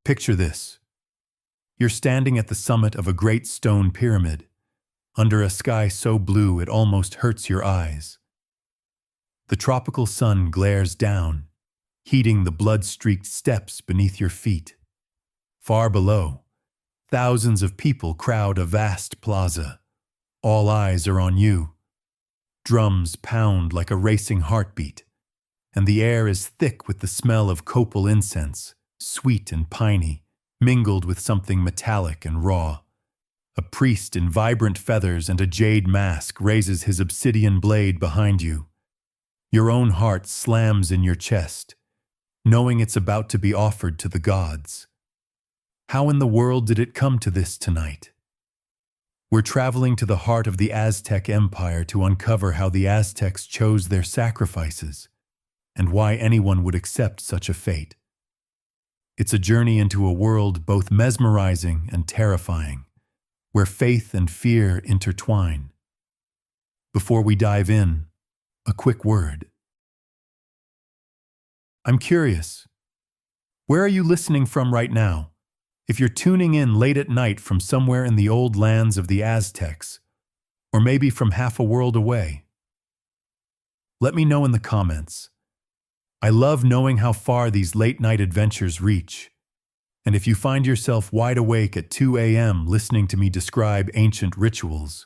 Picture this. You're standing at the summit of a great stone pyramid, under a sky so blue it almost hurts your eyes. The tropical sun glares down, heating the blood-streaked steps beneath your feet. Far below, thousands of people crowd a vast plaza. All eyes are on you. Drums pound like a racing heartbeat, and the air is thick with the smell of copal incense, sweet and piney, mingled with something metallic and raw. A priest in vibrant feathers and a jade mask raises his obsidian blade behind you. Your own heart slams in your chest, knowing it's about to be offered to the gods. How in the world did it come to this tonight? We're traveling to the heart of the Aztec Empire to uncover how the Aztecs chose their sacrifices and why anyone would accept such a fate. It's a journey into a world both mesmerizing and terrifying, where faith and fear intertwine. Before we dive in, a quick word. I'm curious, where are you listening from right now? If you're tuning in late at night from somewhere in the old lands of the Aztecs, or maybe from half a world away, let me know in the comments. I love knowing how far these late-night adventures reach, and if you find yourself wide awake at 2 a.m. listening to me describe ancient rituals,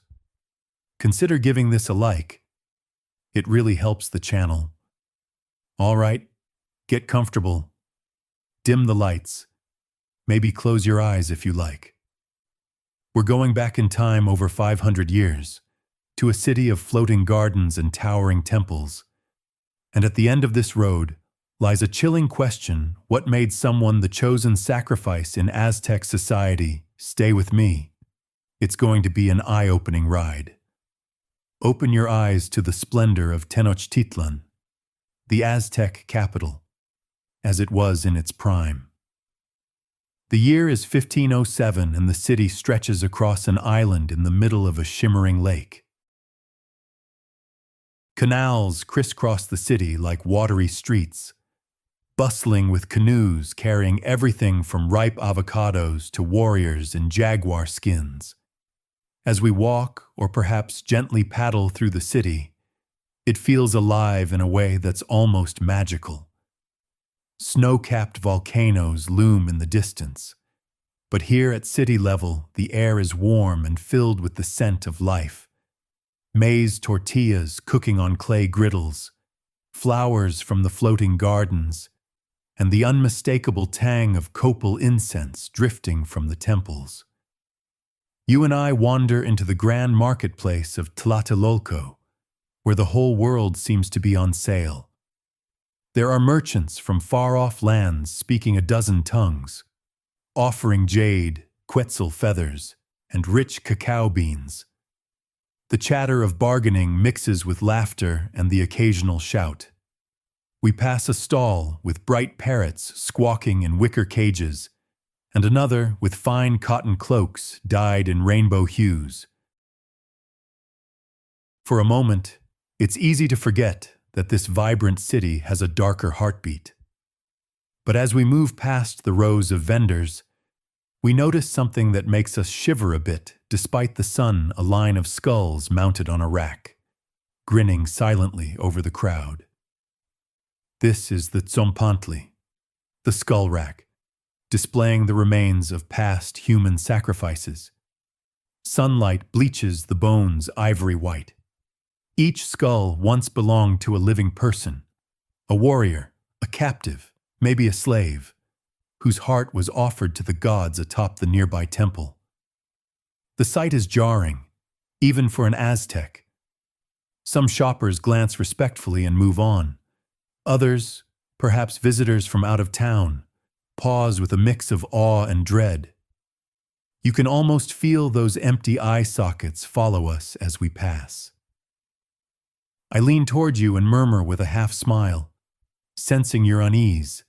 consider giving this a like. It really helps the channel. All right, get comfortable, dim the lights, maybe close your eyes if you like. We're going back in time over 500 years, to a city of floating gardens and towering temples. And at the end of this road lies a chilling question: what made someone the chosen sacrifice in Aztec society? Stay with me. It's going to be an eye-opening ride. Open your eyes to the splendor of Tenochtitlan, the Aztec capital, as it was in its prime. The year is 1507 and the city stretches across an island in the middle of a shimmering lake. Canals crisscross the city like watery streets, bustling with canoes carrying everything from ripe avocados to warriors in jaguar skins. As we walk, or perhaps gently paddle through the city, it feels alive in a way that's almost magical. Snow-capped volcanoes loom in the distance, but here at city level, the air is warm and filled with the scent of life. Maize tortillas cooking on clay griddles, flowers from the floating gardens, and the unmistakable tang of copal incense drifting from the temples. You and I wander into the grand marketplace of Tlatelolco, where the whole world seems to be on sale. There are merchants from far-off lands speaking a dozen tongues, offering jade, quetzal feathers, and rich cacao beans. The chatter of bargaining mixes with laughter and the occasional shout. We pass a stall with bright parrots squawking in wicker cages, and another with fine cotton cloaks dyed in rainbow hues. For a moment, it's easy to forget that this vibrant city has a darker heartbeat. But as we move past the rows of vendors, we notice something that makes us shiver a bit despite the sun, a line of skulls mounted on a rack, grinning silently over the crowd. This is the Tzompantli, the skull rack, displaying the remains of past human sacrifices. Sunlight bleaches the bones ivory white. Each skull once belonged to a living person, a warrior, a captive, maybe a slave, whose heart was offered to the gods atop the nearby temple. The sight is jarring, even for an Aztec. Some shoppers glance respectfully and move on. Others, perhaps visitors from out of town, pause with a mix of awe and dread. You can almost feel those empty eye sockets follow us as we pass. I lean toward you and murmur with a half smile, sensing your unease.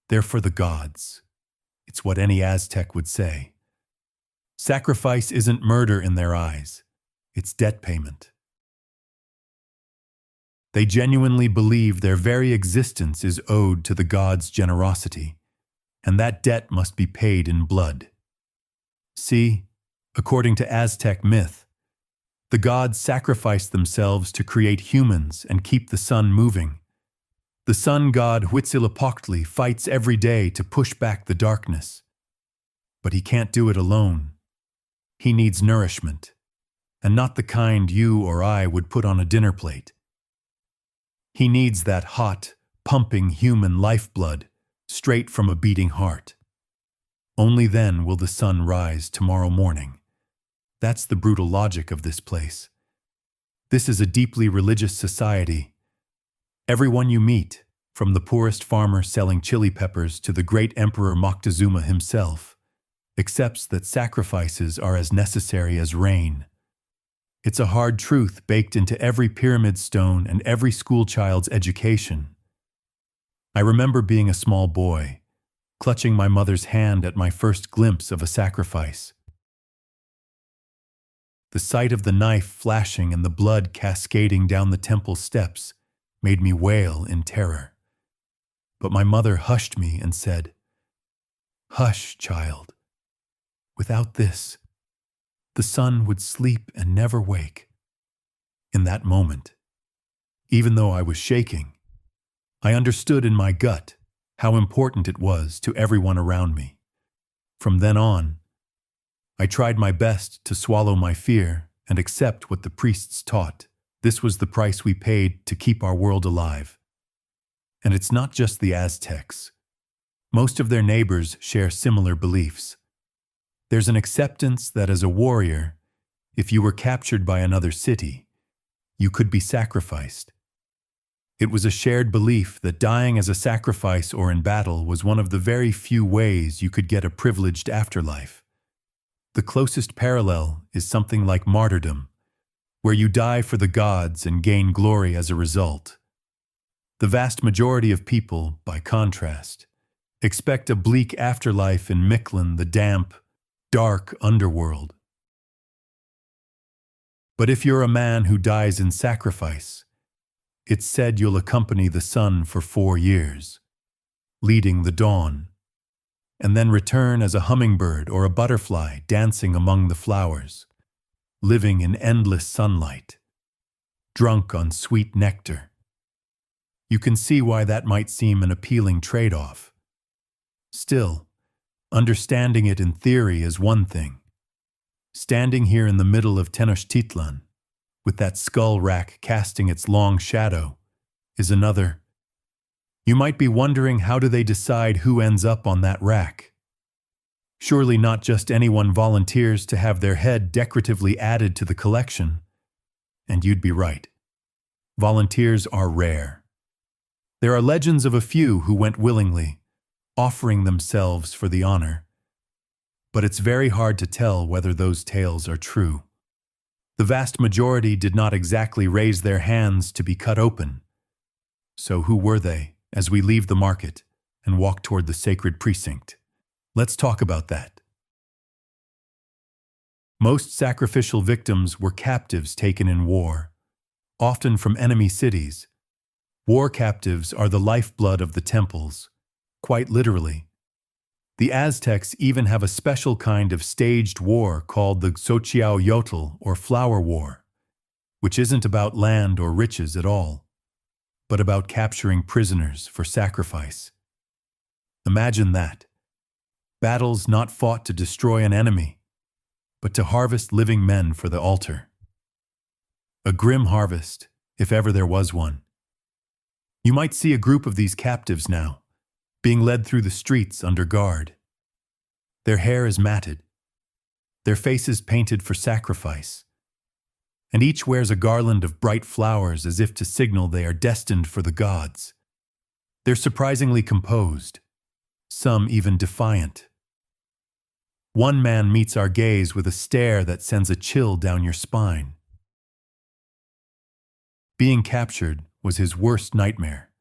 They're for the gods. It's what any Aztec would say. Sacrifice isn't murder in their eyes. It's debt payment. They genuinely believe their very existence is owed to the gods' generosity, and that debt must be paid in blood. See, according to Aztec myth, the gods sacrificed themselves to create humans and keep the sun moving. The sun god Huitzilopochtli fights every day to push back the darkness. But he can't do it alone. He needs nourishment, and not the kind you or I would put on a dinner plate. He needs that hot, pumping human lifeblood straight from a beating heart. Only then will the sun rise tomorrow morning. That's the brutal logic of this place. This is a deeply religious society. Everyone you meet, from the poorest farmer selling chili peppers to the great Emperor Moctezuma himself, accepts that sacrifices are as necessary as rain. It's a hard truth baked into every pyramid stone and every schoolchild's education. I remember being a small boy, clutching my mother's hand at my first glimpse of a sacrifice. The sight of the knife flashing and the blood cascading down the temple steps made me wail in terror. But my mother hushed me and said, "Hush, child. Without this, the sun would sleep and never wake." In that moment, even though I was shaking, I understood in my gut how important it was to everyone around me. From then on, I tried my best to swallow my fear and accept what the priests taught. This was the price we paid to keep our world alive. And it's not just the Aztecs. Most of their neighbors share similar beliefs. There's an acceptance that as a warrior, if you were captured by another city, you could be sacrificed. It was a shared belief that dying as a sacrifice or in battle was one of the very few ways you could get a privileged afterlife. The closest parallel is something like martyrdom, where you die for the gods and gain glory as a result. The vast majority of people, by contrast, expect a bleak afterlife in Mictlan, the damp, dark underworld. But if you're a man who dies in sacrifice, it's said you'll accompany the sun for 4 years, leading the dawn, and then return as a hummingbird or a butterfly dancing among the flowers, living in endless sunlight, drunk on sweet nectar. You can see why that might seem an appealing trade-off. Still, understanding it in theory is one thing. Standing here in the middle of Tenochtitlan, with that skull rack casting its long shadow, is another. You might be wondering, how do they decide who ends up on that rack? Surely not just anyone volunteers to have their head decoratively added to the collection. And you'd be right. Volunteers are rare. There are legends of a few who went willingly, offering themselves for the honor. But it's very hard to tell whether those tales are true. The vast majority did not exactly raise their hands to be cut open. So who were they, as we leave the market and walk toward the sacred precinct? Let's talk about that. Most sacrificial victims were captives taken in war, often from enemy cities. War captives are the lifeblood of the temples, quite literally. The Aztecs even have a special kind of staged war called the Xochiaoyotl, or flower war, which isn't about land or riches at all, but about capturing prisoners for sacrifice. Imagine that. Battles not fought to destroy an enemy, but to harvest living men for the altar. A grim harvest, if ever there was one. You might see a group of these captives now, being led through the streets under guard. Their hair is matted, their faces painted for sacrifice, and each wears a garland of bright flowers as if to signal they are destined for the gods. They're surprisingly composed, some even defiant. One man meets our gaze with a stare that sends a chill down your spine. Being captured was his worst nightmare.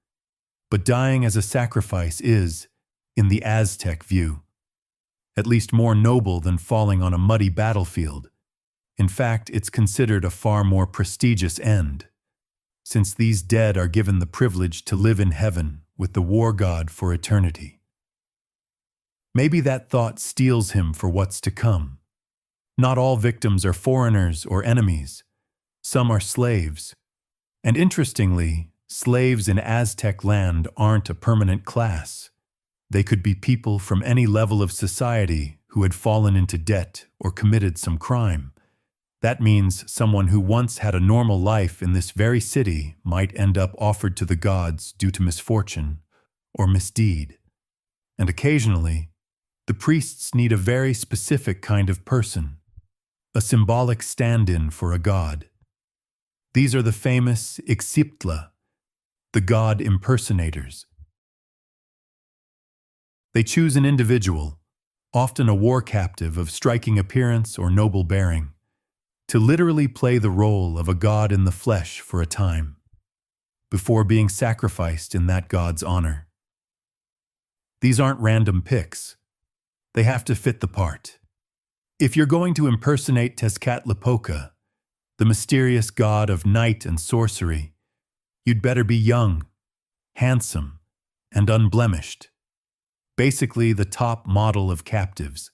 But dying as a sacrifice is, in the Aztec view, at least more noble than falling on a muddy battlefield. In fact, it's considered a far more prestigious end, since these dead are given the privilege to live in heaven with the war god for eternity. Maybe that thought steels him for what's to come. Not all victims are foreigners or enemies. Some are slaves. And interestingly, slaves in Aztec land aren't a permanent class. They could be people from any level of society who had fallen into debt or committed some crime. That means someone who once had a normal life in this very city might end up offered to the gods due to misfortune or misdeed. And occasionally, the priests need a very specific kind of person, a symbolic stand-in for a god. These are the famous Ixiptla, the god impersonators. They choose an individual, often a war captive of striking appearance or noble bearing, to literally play the role of a god in the flesh for a time, before being sacrificed in that god's honor. These aren't random picks. They have to fit the part. If you're going to impersonate Tezcatlipoca, the mysterious god of night and sorcery, you'd better be young, handsome, and unblemished. Basically the top model of captives.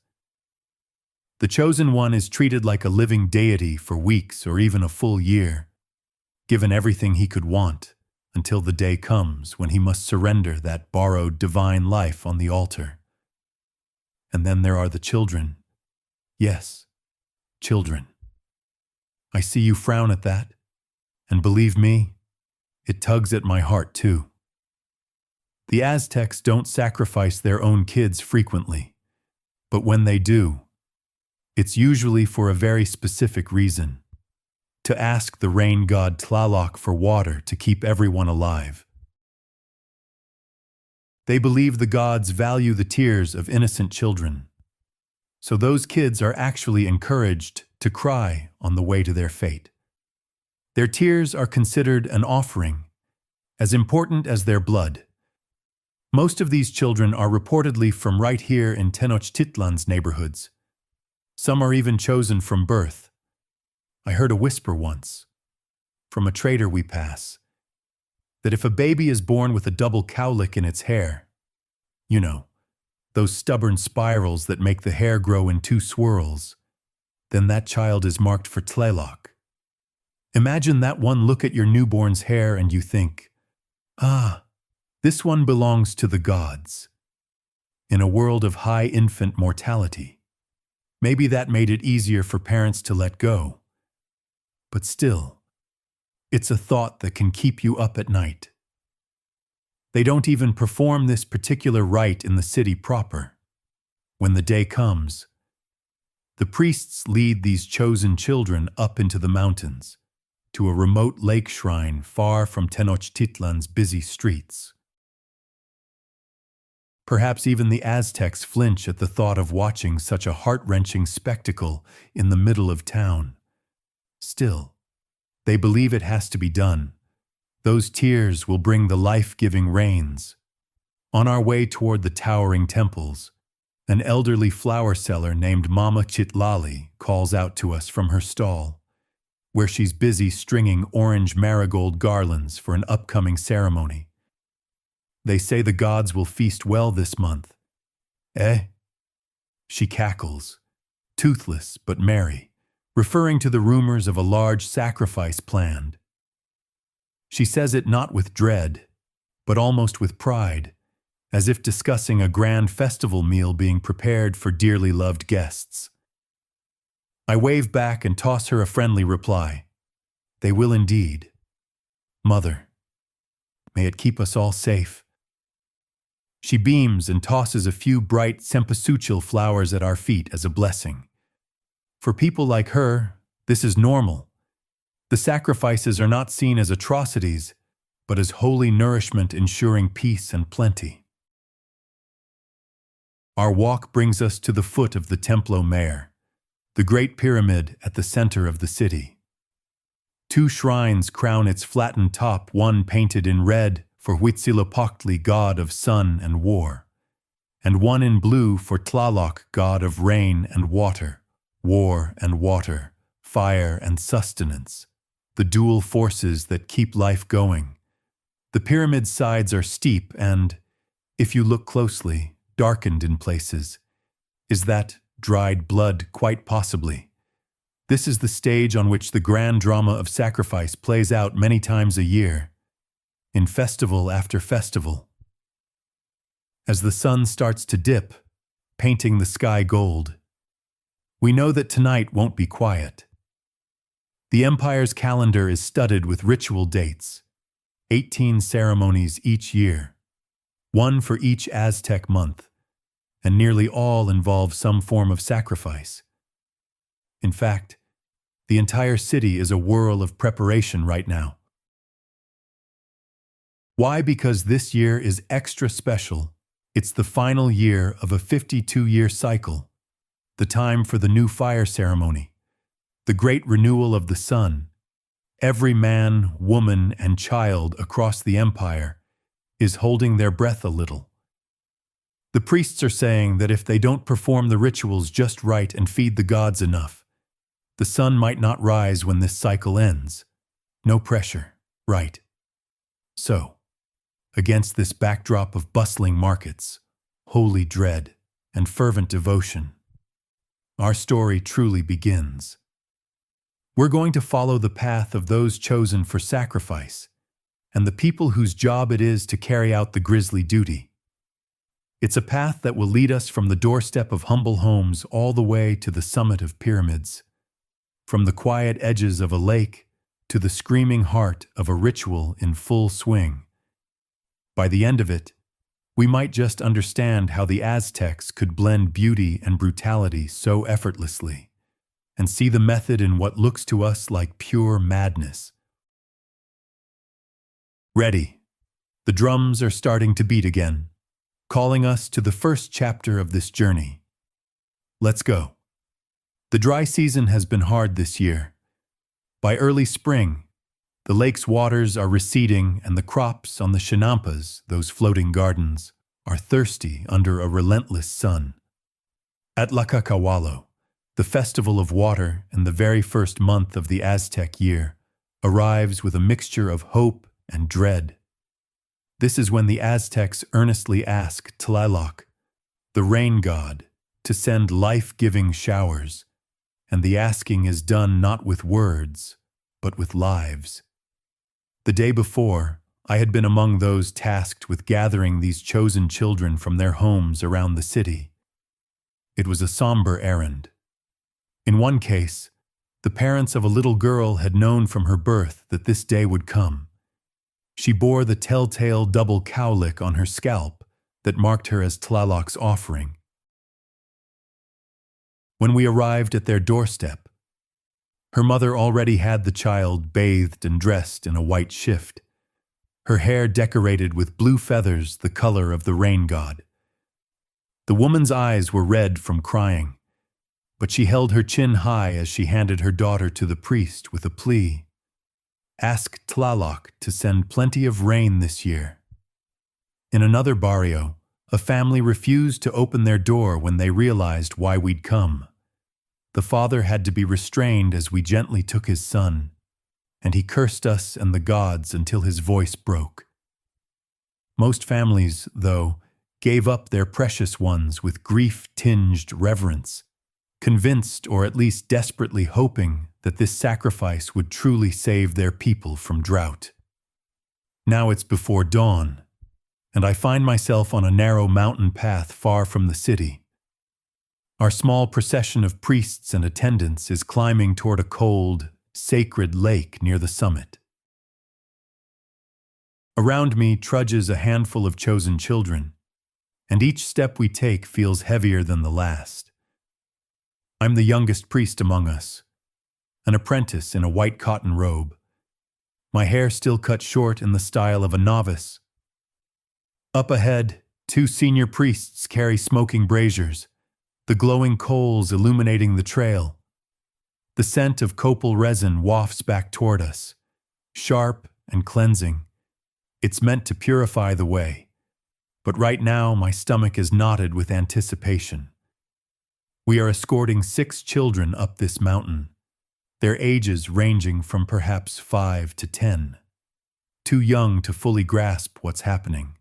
The chosen one is treated like a living deity for weeks or even a full year, given everything he could want, until the day comes when he must surrender that borrowed divine life on the altar. And then there are the children. Yes, children. I see you frown at that, and believe me, it tugs at my heart too. The Aztecs don't sacrifice their own kids frequently, but when they do, it's usually for a very specific reason: to ask the rain god Tlaloc for water to keep everyone alive. They believe the gods value the tears of innocent children, so those kids are actually encouraged to cry on the way to their fate. Their tears are considered an offering, as important as their blood. Most of these children are reportedly from right here in Tenochtitlan's neighborhoods. Some are even chosen from birth. I heard a whisper once, from a trader we pass, that if a baby is born with a double cowlick in its hair, you know, those stubborn spirals that make the hair grow in two swirls, then that child is marked for Tlaloc. Imagine that one look at your newborn's hair and you think, ah, this one belongs to the gods. In a world of high infant mortality, maybe that made it easier for parents to let go. But still, it's a thought that can keep you up at night. They don't even perform this particular rite in the city proper. When the day comes, the priests lead these chosen children up into the mountains, to a remote lake shrine far from Tenochtitlan's busy streets. Perhaps even the Aztecs flinch at the thought of watching such a heart-wrenching spectacle in the middle of town. Still, they believe it has to be done. Those tears will bring the life-giving rains. On our way toward the towering temples, an elderly flower seller named Mama Chitlali calls out to us from her stall, where she's busy stringing orange marigold garlands for an upcoming ceremony. They say the gods will feast well this month. Eh? She cackles, toothless but merry, referring to the rumors of a large sacrifice planned. She says it not with dread, but almost with pride, as if discussing a grand festival meal being prepared for dearly loved guests. I wave back and toss her a friendly reply. They will indeed. Mother, may it keep us all safe. She beams and tosses a few bright cempasúchil flowers at our feet as a blessing. For people like her, this is normal. The sacrifices are not seen as atrocities, but as holy nourishment ensuring peace and plenty. Our walk brings us to the foot of the Templo Mayor, the Great Pyramid at the center of the city. Two shrines crown its flattened top, one painted in red for Huitzilopochtli, god of sun and war, and one in blue for Tlaloc, god of rain and water, war and water, fire and sustenance, the dual forces that keep life going. The pyramid's sides are steep and, if you look closely, darkened in places. Is that dried blood? Quite possibly. This is the stage on which the grand drama of sacrifice plays out many times a year, in festival after festival. As the sun starts to dip, painting the sky gold, we know that tonight won't be quiet. The Empire's calendar is studded with ritual dates, 18 ceremonies each year, one for each Aztec month, and nearly all involve some form of sacrifice. In fact, the entire city is a whirl of preparation right now. Why? Because this year is extra special. It's the final year of a 52-year cycle, the time for the new fire ceremony, the great renewal of the sun. Every man, woman, and child across the empire is holding their breath a little. The priests are saying that if they don't perform the rituals just right and feed the gods enough, the sun might not rise when this cycle ends. No pressure, right? So, against this backdrop of bustling markets, holy dread, and fervent devotion, our story truly begins. We're going to follow the path of those chosen for sacrifice, and the people whose job it is to carry out the grisly duty. It's a path that will lead us from the doorstep of humble homes all the way to the summit of pyramids, from the quiet edges of a lake to the screaming heart of a ritual in full swing. By the end of it, we might just understand how the Aztecs could blend beauty and brutality so effortlessly, and see the method in what looks to us like pure madness. Ready. The drums are starting to beat again, calling us to the first chapter of this journey. Let's go. The dry season has been hard this year. By early spring, the lake's waters are receding and the crops on the chinampas, those floating gardens, are thirsty under a relentless sun. At Lacacawalo, the festival of water and the very first month of the Aztec year, arrives with a mixture of hope and dread. This is when the Aztecs earnestly ask Tlaloc, the rain god, to send life-giving showers, and the asking is done not with words, but with lives. The day before, I had been among those tasked with gathering these chosen children from their homes around the city. It was a somber errand. In one case, the parents of a little girl had known from her birth that this day would come. She bore the telltale double cowlick on her scalp that marked her as Tlaloc's offering. When we arrived at their doorstep, her mother already had the child bathed and dressed in a white shift, her hair decorated with blue feathers the color of the rain god. The woman's eyes were red from crying, but she held her chin high as she handed her daughter to the priest with a plea. Ask Tlaloc to send plenty of rain this year. In another barrio, a family refused to open their door when they realized why we'd come. The father had to be restrained as we gently took his son, and he cursed us and the gods until his voice broke. Most families, though, gave up their precious ones with grief-tinged reverence, convinced or at least desperately hoping that this sacrifice would truly save their people from drought. Now it's before dawn, and I find myself on a narrow mountain path far from the city. Our small procession of priests and attendants is climbing toward a cold, sacred lake near the summit. Around me trudges a handful of chosen children, and each step we take feels heavier than the last. I'm the youngest priest among us, an apprentice in a white cotton robe, my hair still cut short in the style of a novice. Up ahead, two senior priests carry smoking braziers, the glowing coals illuminating the trail. The scent of copal resin wafts back toward us, sharp and cleansing. It's meant to purify the way, but right now my stomach is knotted with anticipation. We are escorting 6 children up this mountain, their ages ranging from perhaps 5 to 10, too young to fully grasp what's happening.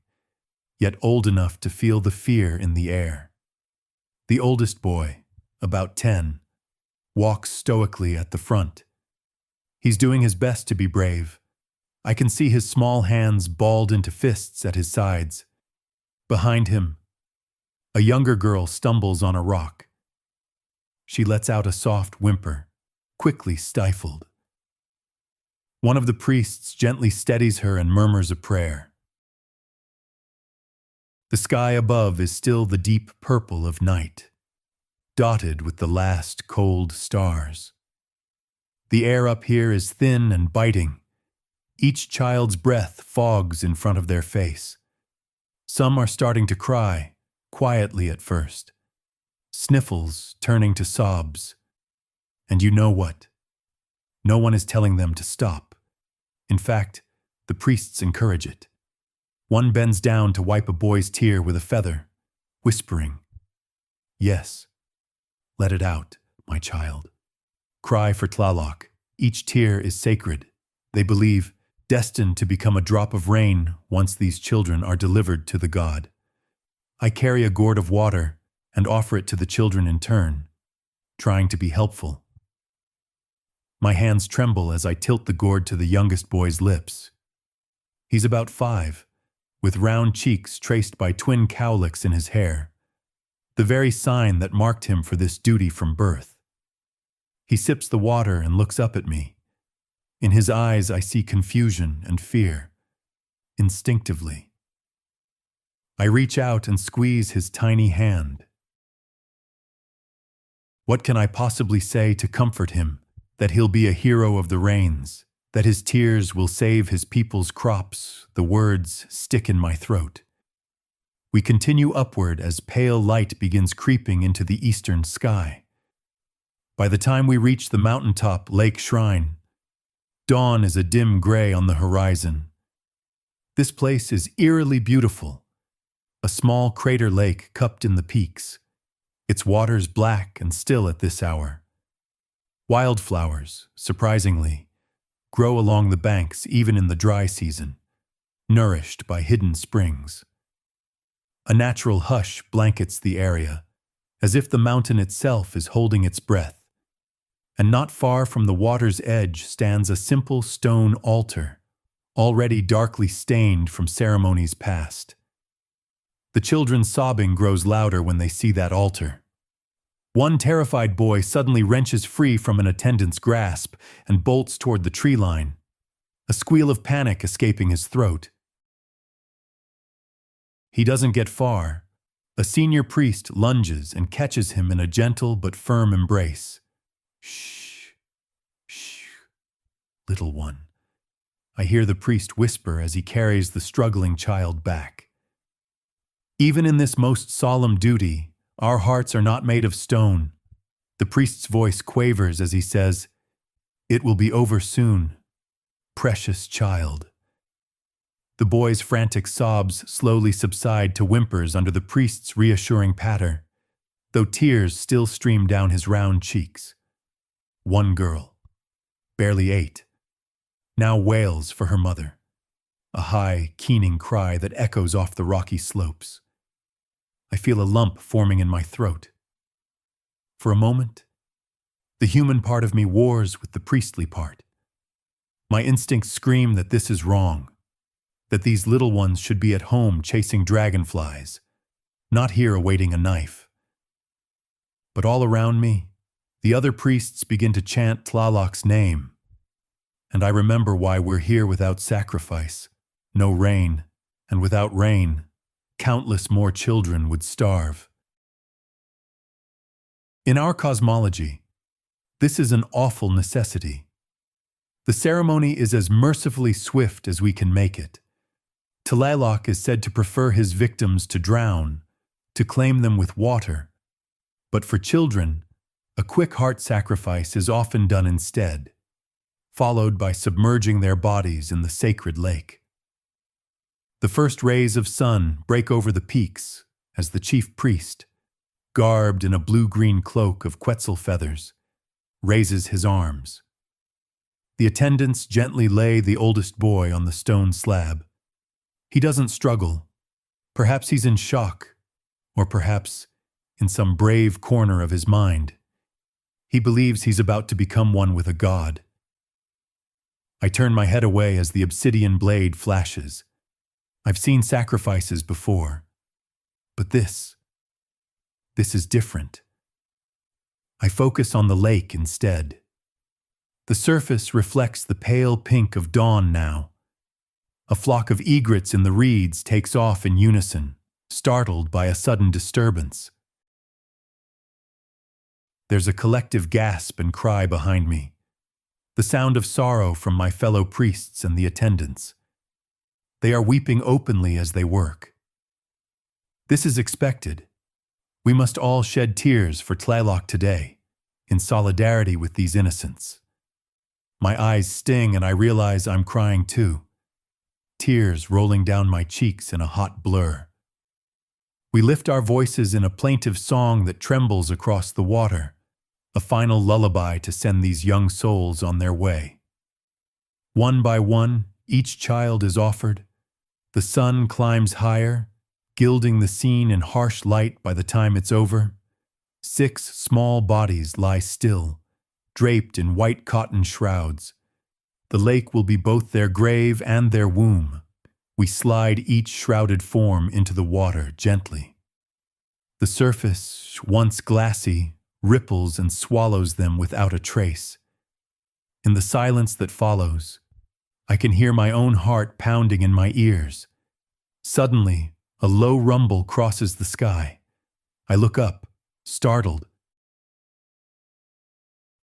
yet old enough to feel the fear in the air. The oldest boy, about 10, walks stoically at the front. He's doing his best to be brave. I can see his small hands balled into fists at his sides. Behind him, a younger girl stumbles on a rock. She lets out a soft whimper, quickly stifled. One of the priests gently steadies her and murmurs a prayer. The sky above is still the deep purple of night, dotted with the last cold stars. The air up here is thin and biting. Each child's breath fogs in front of their face. Some are starting to cry, quietly at first, sniffles turning to sobs. And you know what? No one is telling them to stop. In fact, the priests encourage it. One bends down to wipe a boy's tear with a feather, whispering, "Yes, let it out, my child. Cry for Tlaloc. Each tear is sacred. They believe, destined to become a drop of rain once these children are delivered to the god. I carry a gourd of water and offer it to the children in turn, trying to be helpful. My hands tremble as I tilt the gourd to the youngest boy's lips. He's about 5, with round cheeks traced by twin cowlicks in his hair, the very sign that marked him for this duty from birth. He sips the water and looks up at me. In his eyes I see confusion and fear. Instinctively, I reach out and squeeze his tiny hand. What can I possibly say to comfort him? That he'll be a hero of the rains, that his tears will save his people's crops. The words stick in my throat. We continue upward as pale light begins creeping into the eastern sky. By the time we reach the mountaintop lake shrine, dawn is a dim gray on the horizon. This place is eerily beautiful, a small crater lake cupped in the peaks, its waters black and still at this hour. Wildflowers, surprisingly, grow along the banks even in the dry season, nourished by hidden springs. A natural hush blankets the area, as if the mountain itself is holding its breath. And not far from the water's edge stands a simple stone altar, already darkly stained from ceremonies past. The children's sobbing grows louder when they see that altar. One terrified boy suddenly wrenches free from an attendant's grasp and bolts toward the tree line, a squeal of panic escaping his throat. He doesn't get far. A senior priest lunges and catches him in a gentle but firm embrace. "Shh, shh, little one," I hear the priest whisper as he carries the struggling child back. Even in this most solemn duty, our hearts are not made of stone. The priest's voice quavers as he says, "It will be over soon, precious child." The boy's frantic sobs slowly subside to whimpers under the priest's reassuring patter, though tears still stream down his round cheeks. One girl, barely 8, now wails for her mother, a high, keening cry that echoes off the rocky slopes. I feel a lump forming in my throat. For a moment, the human part of me wars with the priestly part. My instincts scream that this is wrong, that these little ones should be at home chasing dragonflies, not here awaiting a knife. But all around me, the other priests begin to chant Tlaloc's name, and I remember why we're here without sacrifice, no rain, and without rain, countless more children would starve. In our cosmology, this is an awful necessity. The ceremony is as mercifully swift as we can make it. Tlaloc is said to prefer his victims to drown, to claim them with water. But for children, a quick heart sacrifice is often done instead, followed by submerging their bodies in the sacred lake. The first rays of sun break over the peaks as the chief priest, garbed in a blue-green cloak of quetzal feathers, raises his arms. The attendants gently lay the oldest boy on the stone slab. He doesn't struggle, Perhaps he's in shock, or perhaps in some brave corner of his mind. He believes he's about to become one with a god. I turn my head away as the obsidian blade flashes. I've seen sacrifices before, but this is different. I focus on the lake instead. The surface reflects the pale pink of dawn now. A flock of egrets in the reeds takes off in unison, startled by a sudden disturbance. There's a collective gasp and cry behind me, the sound of sorrow from my fellow priests and the attendants. They are weeping openly as they work. This is expected. We must all shed tears for Tlaloc today, in solidarity with these innocents. My eyes sting and I realize I'm crying too, tears rolling down my cheeks in a hot blur. We lift our voices in a plaintive song that trembles across the water, a final lullaby to send these young souls on their way. One by one, each child is offered. The sun climbs higher, gilding the scene in harsh light by the time it's over. 6 small bodies lie still, draped in white cotton shrouds. The lake will be both their grave and their womb. We slide each shrouded form into the water gently. The surface, once glassy, ripples and swallows them without a trace. In the silence that follows, I can hear my own heart pounding in my ears. Suddenly, a low rumble crosses the sky. I look up, startled.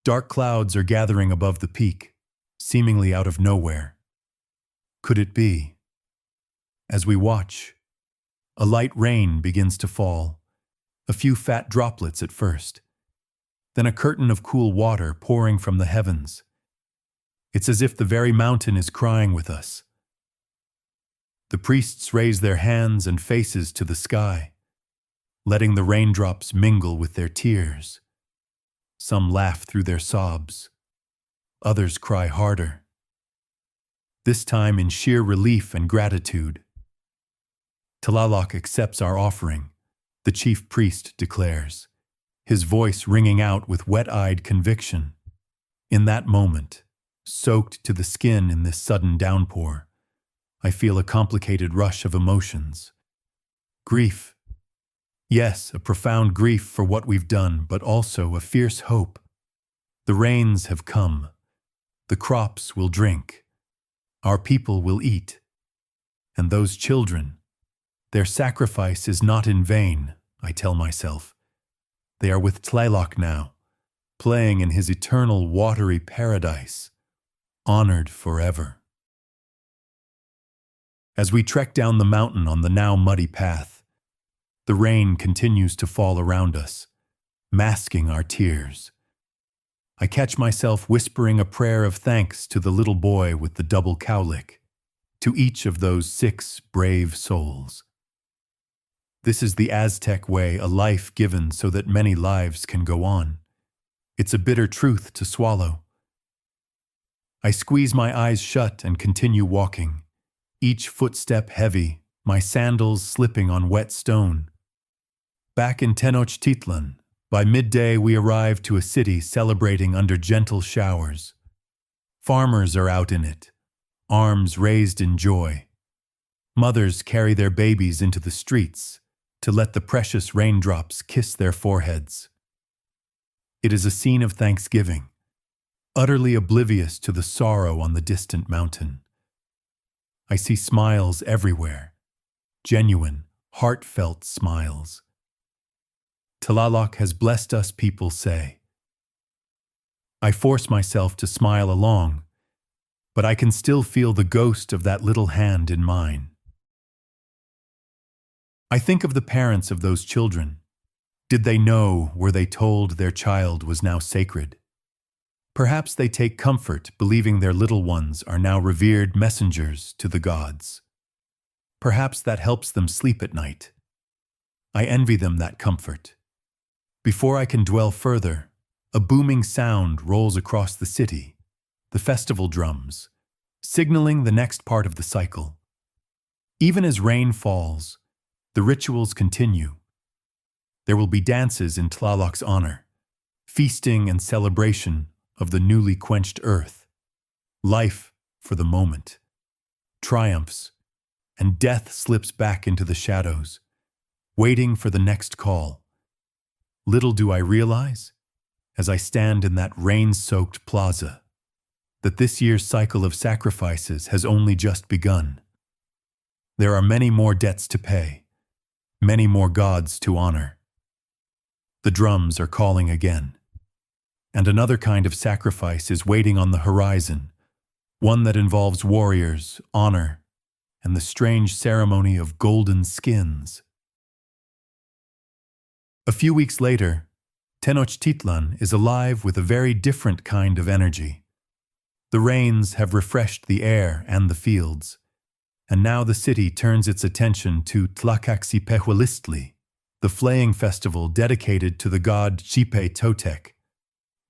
Dark clouds are gathering above the peak, seemingly out of nowhere. Could it be? As we watch, a light rain begins to fall, a few fat droplets at first, then a curtain of cool water pouring from the heavens. It's as if the very mountain is crying with us. The priests raise their hands and faces to the sky, letting the raindrops mingle with their tears. Some laugh through their sobs. Others cry harder. This time in sheer relief and gratitude. Tlaloc accepts our offering, the chief priest declares, his voice ringing out with wet-eyed conviction. In that moment, soaked to the skin in this sudden downpour, I feel a complicated rush of emotions. Grief. Yes, a profound grief for what we've done, but also a fierce hope. The rains have come. The crops will drink. Our people will eat. And those children, their sacrifice is not in vain, I tell myself. They are with Tlaloc now, playing in his eternal watery paradise, honored forever. As we trek down the mountain on the now muddy path, the rain continues to fall around us, masking our tears. I catch myself whispering a prayer of thanks to the little boy with the double cowlick, to each of those 6 brave souls. This is the Aztec way, a life given so that many lives can go on. It's a bitter truth to swallow. I squeeze my eyes shut and continue walking, each footstep heavy, my sandals slipping on wet stone. Back in Tenochtitlan, by midday we arrive to a city celebrating under gentle showers. Farmers are out in it, arms raised in joy. Mothers carry their babies into the streets to let the precious raindrops kiss their foreheads. It is a scene of thanksgiving, utterly oblivious to the sorrow on the distant mountain. I see smiles everywhere, genuine, heartfelt smiles. Tlaloc has blessed us, people say. I force myself to smile along, but I can still feel the ghost of that little hand in mine. I think of the parents of those children. Did they know, were they told their child was now sacred? Perhaps they take comfort believing their little ones are now revered messengers to the gods. Perhaps that helps them sleep at night. I envy them that comfort. Before I can dwell further, a booming sound rolls across the city, the festival drums, signaling the next part of the cycle. Even as rain falls, The rituals continue. There will be dances in Tlaloc's honor, feasting and celebration of the newly quenched earth, life for the moment, triumphs, and death slips back into the shadows, waiting for the next call. Little do I realize, as I stand in that rain-soaked plaza, that this year's cycle of sacrifices has only just begun. There are many more debts to pay, many more gods to honor. The drums are calling again, and another kind of sacrifice is waiting on the horizon, one that involves warriors, honor, and the strange ceremony of golden skins. A few weeks later, Tenochtitlan is alive with a very different kind of energy. The rains have refreshed the air and the fields, and now the city turns its attention to Tlacaxipehualistli, the flaying festival dedicated to the god Xipe Totec,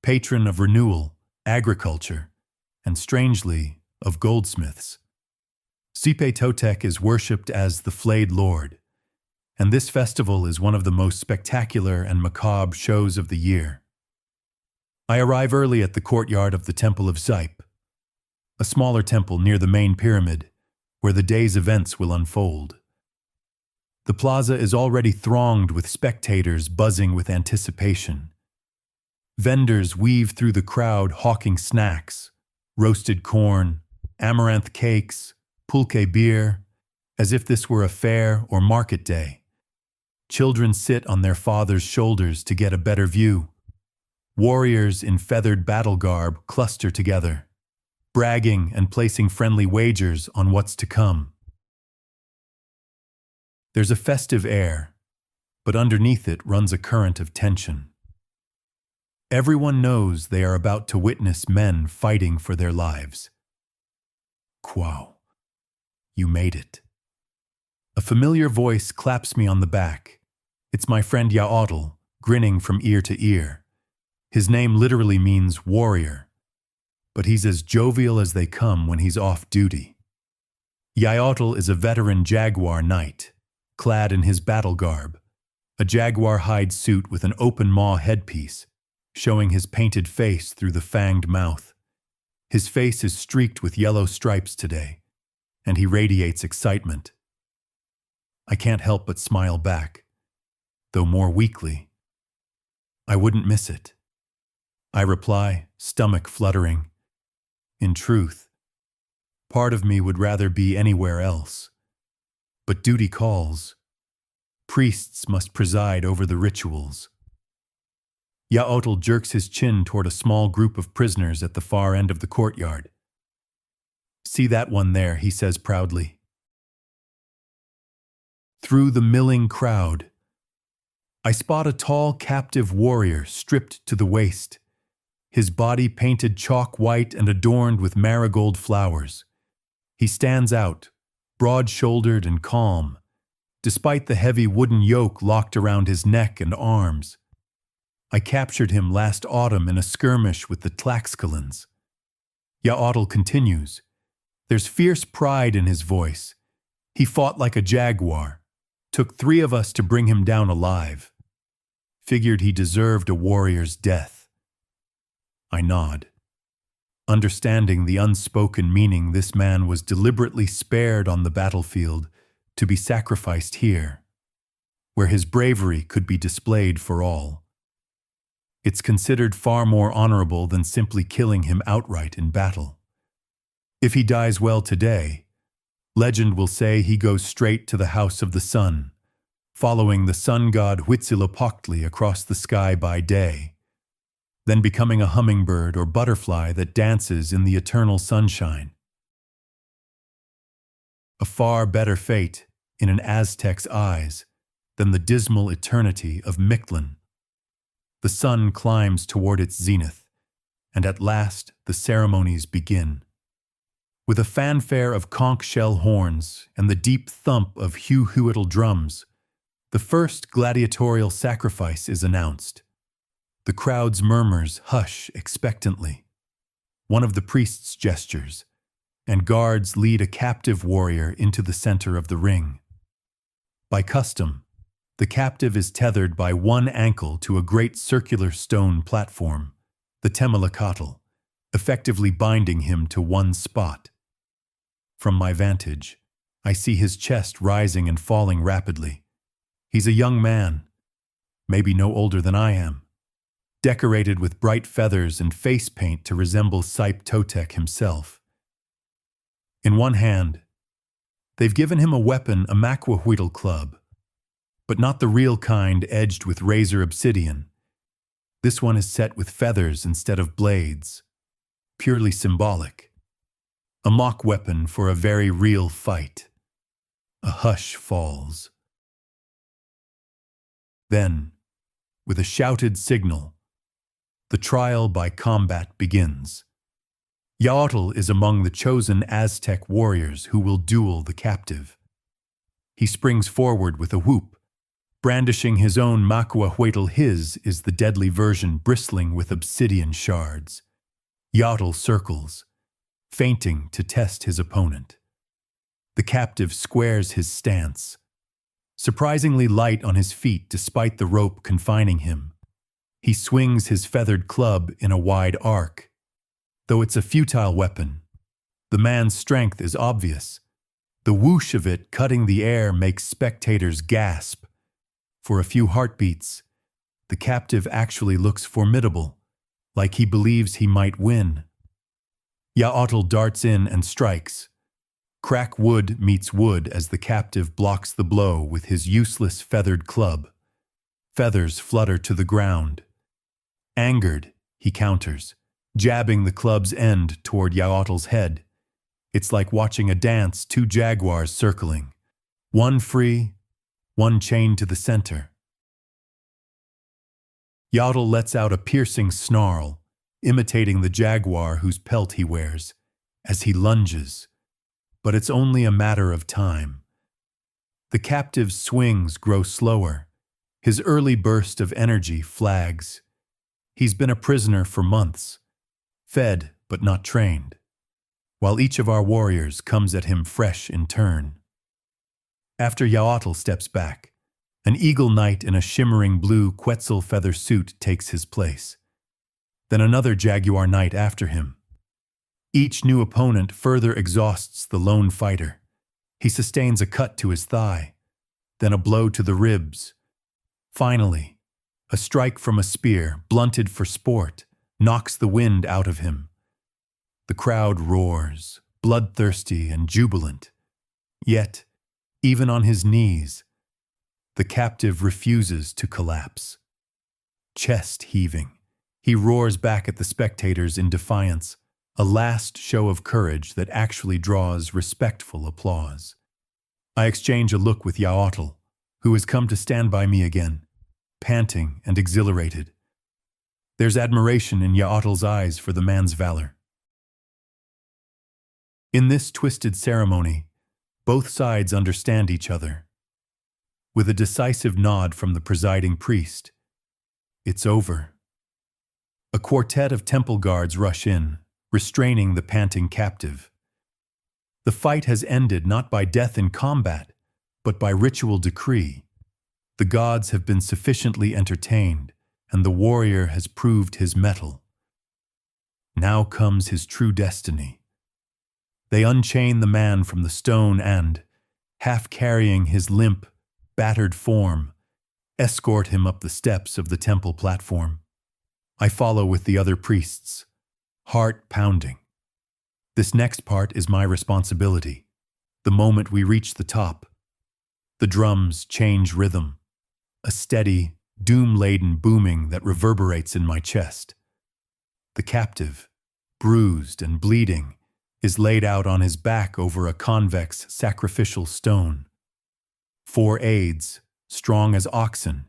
patron of renewal, agriculture, and strangely, of goldsmiths. Xipe Totec is worshipped as the flayed lord, and this festival is one of the most spectacular and macabre shows of the year. I arrive early at the courtyard of the Temple of Xipe, a smaller temple near the main pyramid, where the day's events will unfold. The plaza is already thronged with spectators buzzing with anticipation. Vendors weave through the crowd hawking snacks, roasted corn, amaranth cakes, pulque beer, as if this were a fair or market day. Children sit on their fathers' shoulders to get a better view. Warriors in feathered battle garb cluster together, bragging and placing friendly wagers on what's to come. There's a festive air, but underneath it runs a current of tension. Everyone knows they are about to witness men fighting for their lives. Quao, you made it. A familiar voice claps me on the back. It's my friend Yaotl, grinning from ear to ear. His name literally means warrior, but he's as jovial as they come when he's off duty. Yaotl is a veteran jaguar knight, clad in his battle garb, a jaguar hide suit with an open maw headpiece, showing his painted face through the fanged mouth. His face is streaked with yellow stripes today, and he radiates excitement. I can't help but smile back, though more weakly. I wouldn't miss it. I reply, stomach fluttering. In truth, part of me would rather be anywhere else. But duty calls. Priests must preside over the rituals. Yaotl jerks his chin toward a small group of prisoners at the far end of the courtyard. See that one there, he says proudly. Through the milling crowd, I spot a tall captive warrior stripped to the waist, his body painted chalk white and adorned with marigold flowers. He stands out, broad-shouldered and calm, despite the heavy wooden yoke locked around his neck and arms. I captured him last autumn in a skirmish with the Tlaxcalans. Yaotl continues. There's fierce pride in his voice. He fought like a jaguar. Took 3 of us to bring him down alive. Figured he deserved a warrior's death. I nod, understanding the unspoken meaning this man was deliberately spared on the battlefield to be sacrificed here, where his bravery could be displayed for all. It's considered far more honorable than simply killing him outright in battle. If he dies well today, legend will say he goes straight to the House of the Sun, following the sun god Huitzilopochtli across the sky by day, then becoming a hummingbird or butterfly that dances in the eternal sunshine. A far better fate in an Aztec's eyes than the dismal eternity of Mictlan. The sun climbs toward its zenith, and at last the ceremonies begin. With a fanfare of conch shell horns and the deep thump of huhuitl drums, the first gladiatorial sacrifice is announced. The crowd's murmurs hush expectantly. One of the priests gestures, and guards lead a captive warrior into the center of the ring. By custom, the captive is tethered by one ankle to a great circular stone platform, the temelacatl, effectively binding him to one spot. From my vantage, I see his chest rising and falling rapidly. He's a young man, maybe no older than I am, decorated with bright feathers and face paint to resemble Totec himself. In one hand, they've given him a weapon, a maquahuitl club, but not the real kind edged with razor obsidian. This one is set with feathers instead of blades, purely symbolic. A mock weapon for a very real fight. A hush falls. Then, with a shouted signal, the trial by combat begins. Yaotl is among the chosen Aztec warriors who will duel the captive. He springs forward with a whoop, brandishing his own maquahuitl. His is the deadly version bristling with obsidian shards. Yaotl circles, feinting to test his opponent. The captive squares his stance, surprisingly light on his feet despite the rope confining him. He swings his feathered club in a wide arc. Though it's a futile weapon, the man's strength is obvious. The whoosh of it cutting the air makes spectators gasp. For a few heartbeats, the captive actually looks formidable, like he believes he might win. Yaotl darts in and strikes. Crack wood meets wood as the captive blocks the blow with his useless feathered club. Feathers flutter to the ground. Angered, he counters, jabbing the club's end toward Yaotl's head. It's like watching a dance, two jaguars circling, one free, one chained to the center. Yaotl lets out a piercing snarl, imitating the jaguar whose pelt he wears, as he lunges. But it's only a matter of time. The captive's swings grow slower. His early burst of energy flags. He's been a prisoner for months, fed but not trained, while each of our warriors comes at him fresh in turn. After Yaotl steps back, an eagle knight in a shimmering blue quetzal feather suit takes his place. Then another jaguar knight after him. Each new opponent further exhausts the lone fighter. He sustains a cut to his thigh, then a blow to the ribs. Finally, a strike from a spear, blunted for sport, knocks the wind out of him. The crowd roars, bloodthirsty and jubilant. Yet, even on his knees, the captive refuses to collapse. Chest heaving, he roars back at the spectators in defiance, a last show of courage that actually draws respectful applause. I exchange a look with Yaotl, who has come to stand by me again, panting and exhilarated. There's admiration in Yaotl's eyes for the man's valor. In this twisted ceremony, both sides understand each other. With a decisive nod from the presiding priest, it's over. A quartet of temple guards rush in, restraining the panting captive. The fight has ended not by death in combat, but by ritual decree. The gods have been sufficiently entertained, and the warrior has proved his mettle. Now comes his true destiny. They unchain the man from the stone and, half carrying his limp, battered form, escort him up the steps of the temple platform. I follow with the other priests, heart pounding. This next part is my responsibility. The moment we reach the top, the drums change rhythm, a steady, doom-laden booming that reverberates in my chest. The captive, bruised and bleeding, is laid out on his back over a convex sacrificial stone. 4 aides, strong as oxen,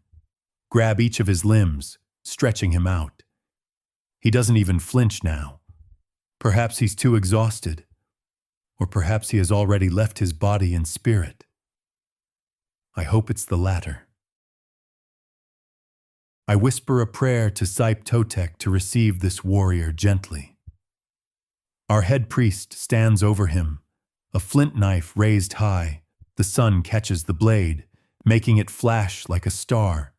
grab each of his limbs, stretching him out. He doesn't even flinch now. Perhaps he's too exhausted, or perhaps he has already left his body and spirit. I hope it's the latter. I whisper a prayer to Totec to receive this warrior gently. Our head priest stands over him, a flint knife raised high. The sun catches the blade, making it flash like a star.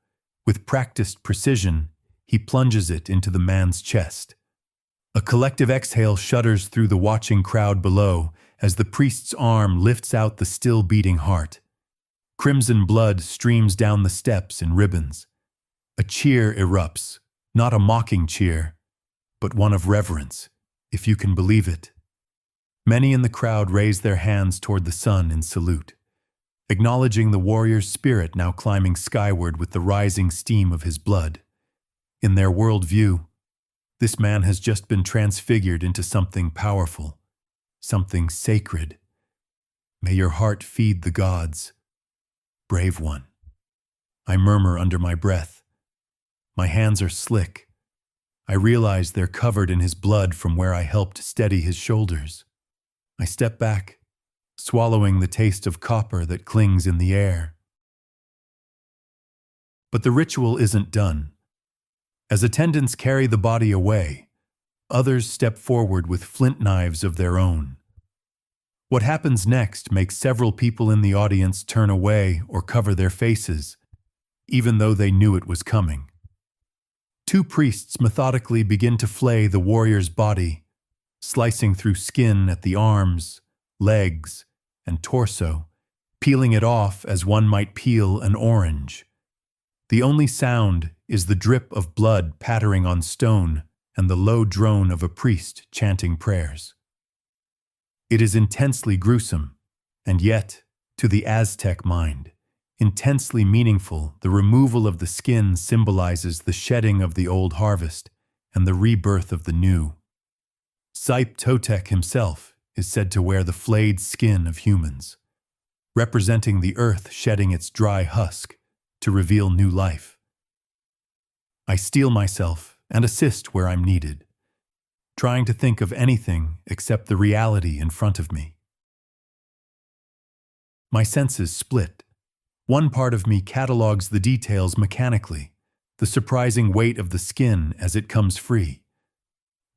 With practiced precision, he plunges it into the man's chest. A collective exhale shudders through the watching crowd below as the priest's arm lifts out the still beating heart. Crimson blood streams down the steps in ribbons. A cheer erupts, not a mocking cheer, but one of reverence, if you can believe it. Many in the crowd raise their hands toward the sun in salute, acknowledging the warrior's spirit now climbing skyward with the rising steam of his blood. In their worldview, this man has just been transfigured into something powerful, something sacred. May your heart feed the gods, brave one. I murmur under my breath. My hands are slick. I realize they're covered in his blood from where I helped steady his shoulders. I step back, swallowing the taste of copper that clings in the air. But the ritual isn't done. As attendants carry the body away, others step forward with flint knives of their own. What happens next makes several people in the audience turn away or cover their faces, even though they knew it was coming. Two priests methodically begin to flay the warrior's body, slicing through skin at the arms, legs, and torso, peeling it off as one might peel an orange. The only sound is the drip of blood pattering on stone and the low drone of a priest chanting prayers. It is intensely gruesome, and yet, to the Aztec mind, intensely meaningful. The removal of the skin symbolizes the shedding of the old harvest and the rebirth of the new. Totec himself is said to wear the flayed skin of humans, representing the earth shedding its dry husk to reveal new life. I steel myself and assist where I'm needed, trying to think of anything except the reality in front of me. My senses split. One part of me catalogs the details mechanically, the surprising weight of the skin as it comes free,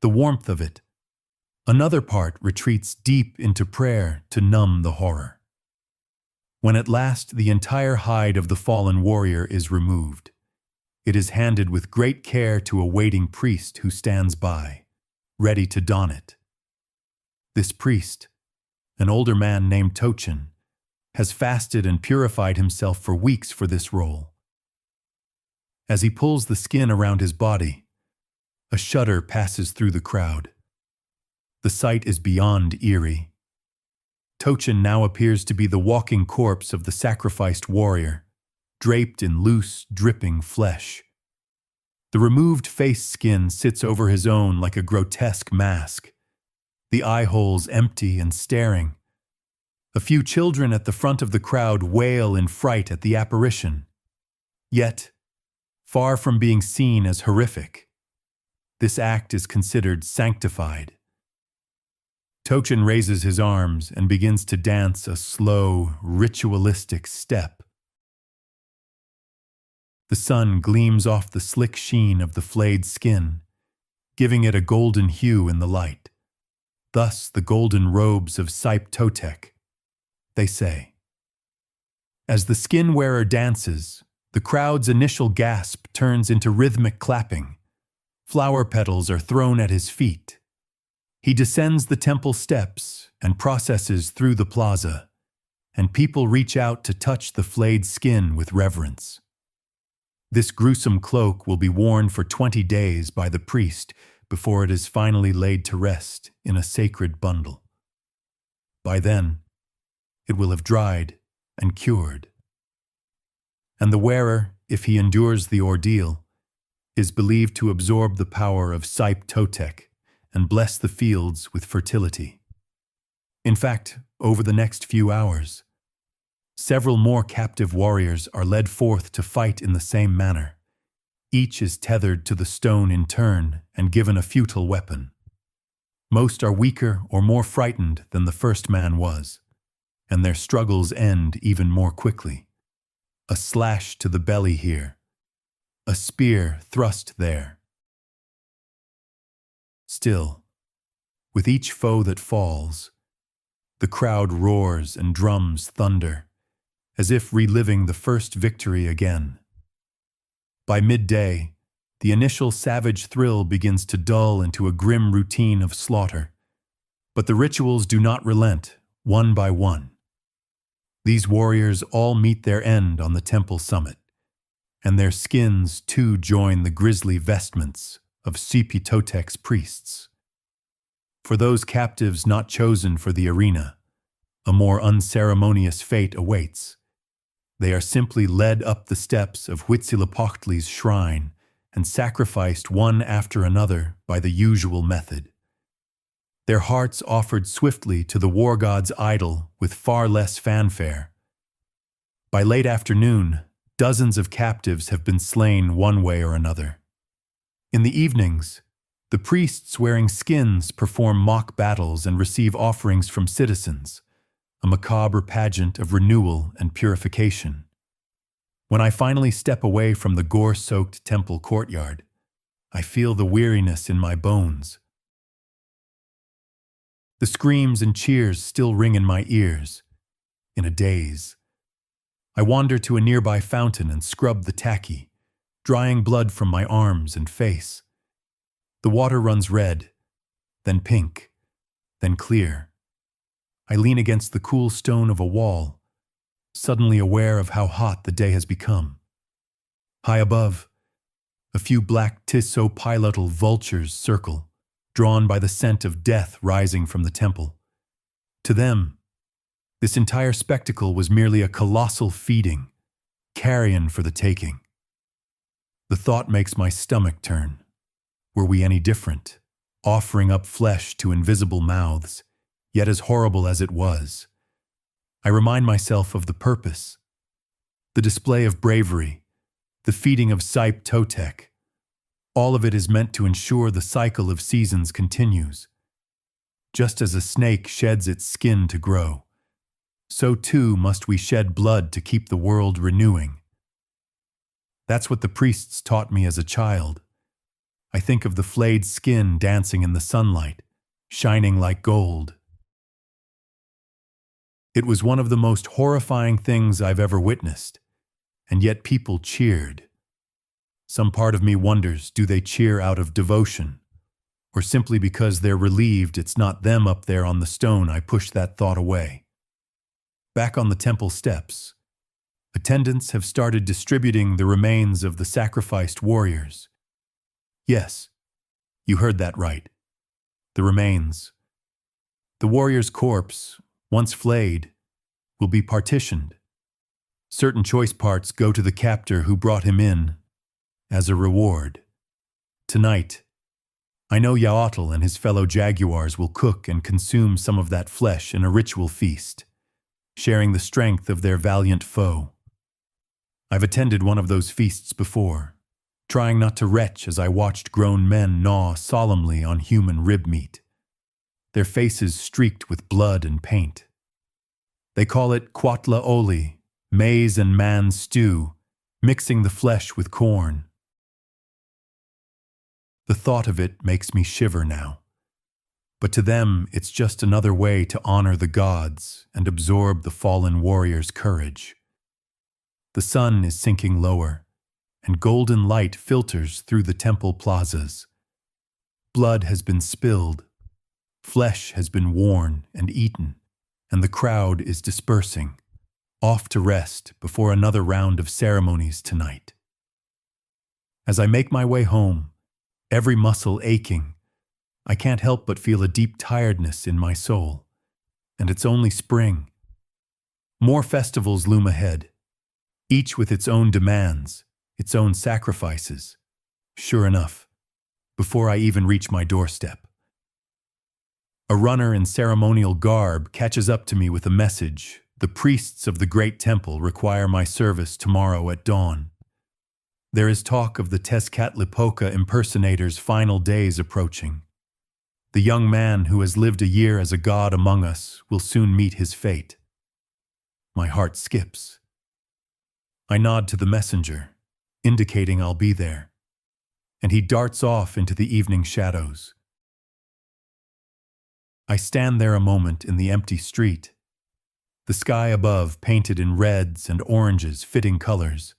the warmth of it. Another part retreats deep into prayer to numb the horror. When at last the entire hide of the fallen warrior is removed, it is handed with great care to a waiting priest who stands by, ready to don it. This priest, an older man named Tochin, has fasted and purified himself for weeks for this role. As he pulls the skin around his body, a shudder passes through the crowd. The sight is beyond eerie. Tochin now appears to be the walking corpse of the sacrificed warrior, draped in loose, dripping flesh. The removed face skin sits over his own like a grotesque mask, the eye holes empty and staring. A few children at the front of the crowd wail in fright at the apparition. Yet, far from being seen as horrific, this act is considered sanctified. Tochin raises his arms and begins to dance a slow, ritualistic step. The sun gleams off the slick sheen of the flayed skin, giving it a golden hue in the light. Thus the golden robes of Totec, they say. As the skin wearer dances, the crowd's initial gasp turns into rhythmic clapping. Flower petals are thrown at his feet. He descends the temple steps and processes through the plaza, and people reach out to touch the flayed skin with reverence. This gruesome cloak will be worn for 20 days by the priest before it is finally laid to rest in a sacred bundle. By then, it will have dried and cured. And the wearer, if he endures the ordeal, is believed to absorb the power of Totec and bless the fields with fertility. In fact, over the next few hours, several more captive warriors are led forth to fight in the same manner. Each is tethered to the stone in turn and given a futile weapon. Most are weaker or more frightened than the first man was, and their struggles end even more quickly. A slash to the belly here, a spear thrust there. Still, with each foe that falls, the crowd roars and drums thunder, as if reliving the first victory again. By midday, the initial savage thrill begins to dull into a grim routine of slaughter. But the rituals do not relent, one by one. These warriors all meet their end on the temple summit, and their skins too join the grisly vestments of Totec's priests. For those captives not chosen for the arena, a more unceremonious fate awaits. They are simply led up the steps of Huitzilopochtli's shrine and sacrificed one after another by the usual method. Their hearts offered swiftly to the war god's idol with far less fanfare. By late afternoon, dozens of captives have been slain one way or another. In the evenings, the priests wearing skins perform mock battles and receive offerings from citizens, a macabre pageant of renewal and purification. When I finally step away from the gore-soaked temple courtyard, I feel the weariness in my bones. The screams and cheers still ring in my ears, in a daze. I wander to a nearby fountain and scrub the tacky, drying blood from my arms and face. The water runs red, then pink, then clear. I lean against the cool stone of a wall, suddenly aware of how hot the day has become. High above, a few black Tissot-pilotal vultures circle, drawn by the scent of death rising from the temple. To them, this entire spectacle was merely a colossal feeding, carrion for the taking. The thought makes my stomach turn. Were we any different, offering up flesh to invisible mouths, yet as horrible as it was? I remind myself of the purpose, the display of bravery, the feeding of Totec. All of it is meant to ensure the cycle of seasons continues. Just as a snake sheds its skin to grow, so too must we shed blood to keep the world renewing. That's what the priests taught me as a child. I think of the flayed skin dancing in the sunlight, shining like gold. It was one of the most horrifying things I've ever witnessed, and yet people cheered. Some part of me wonders, do they cheer out of devotion, or simply because they're relieved it's not them up there on the stone? I push that thought away. Back on the temple steps, attendants have started distributing the remains of the sacrificed warriors. Yes, you heard that right. The remains. The warrior's corpse, once flayed, will be partitioned. Certain choice parts go to the captor who brought him in as a reward. Tonight, I know Yaotl and his fellow jaguars will cook and consume some of that flesh in a ritual feast, sharing the strength of their valiant foe. I've attended one of those feasts before, trying not to retch as I watched grown men gnaw solemnly on human rib meat, their faces streaked with blood and paint. They call it kwatla oli, maize and man stew, mixing the flesh with corn. The thought of it makes me shiver now. But to them, it's just another way to honor the gods and absorb the fallen warrior's courage. The sun is sinking lower, and golden light filters through the temple plazas. Blood has been spilled, flesh has been worn and eaten, and the crowd is dispersing, off to rest before another round of ceremonies tonight. As I make my way home, every muscle aching, I can't help but feel a deep tiredness in my soul. And it's only spring. More festivals loom ahead, each with its own demands, its own sacrifices. Sure enough, before I even reach my doorstep, a runner in ceremonial garb catches up to me with a message. The priests of the great temple require my service tomorrow at dawn. There is talk of the Tezcatlipoca impersonator's final days approaching. The young man who has lived a year as a god among us will soon meet his fate. My heart skips. I nod to the messenger, indicating I'll be there, and he darts off into the evening shadows. I stand there a moment in the empty street, the sky above painted in reds and oranges fitting colors.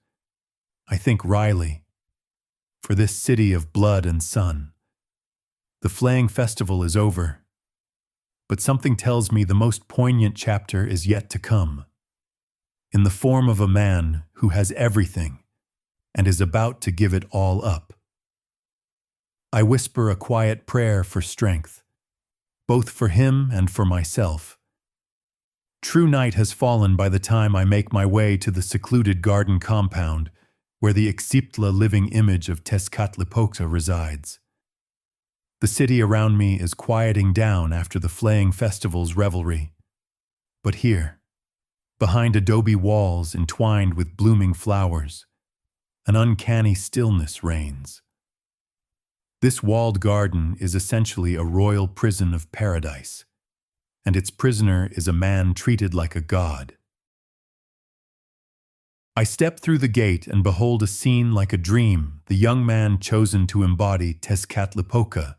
I think wryly, for this city of blood and sun. The flaying festival is over, but something tells me the most poignant chapter is yet to come, in the form of a man who has everything and is about to give it all up. I whisper a quiet prayer for strength, both for him and for myself. True night has fallen by the time I make my way to the secluded garden compound where the Ixiptla living image of Tezcatlipoca resides. The city around me is quieting down after the flaying festival's revelry. But here, behind adobe walls entwined with blooming flowers, an uncanny stillness reigns. This walled garden is essentially a royal prison of paradise, and its prisoner is a man treated like a god. I step through the gate and behold a scene like a dream, the young man chosen to embody Tezcatlipoca,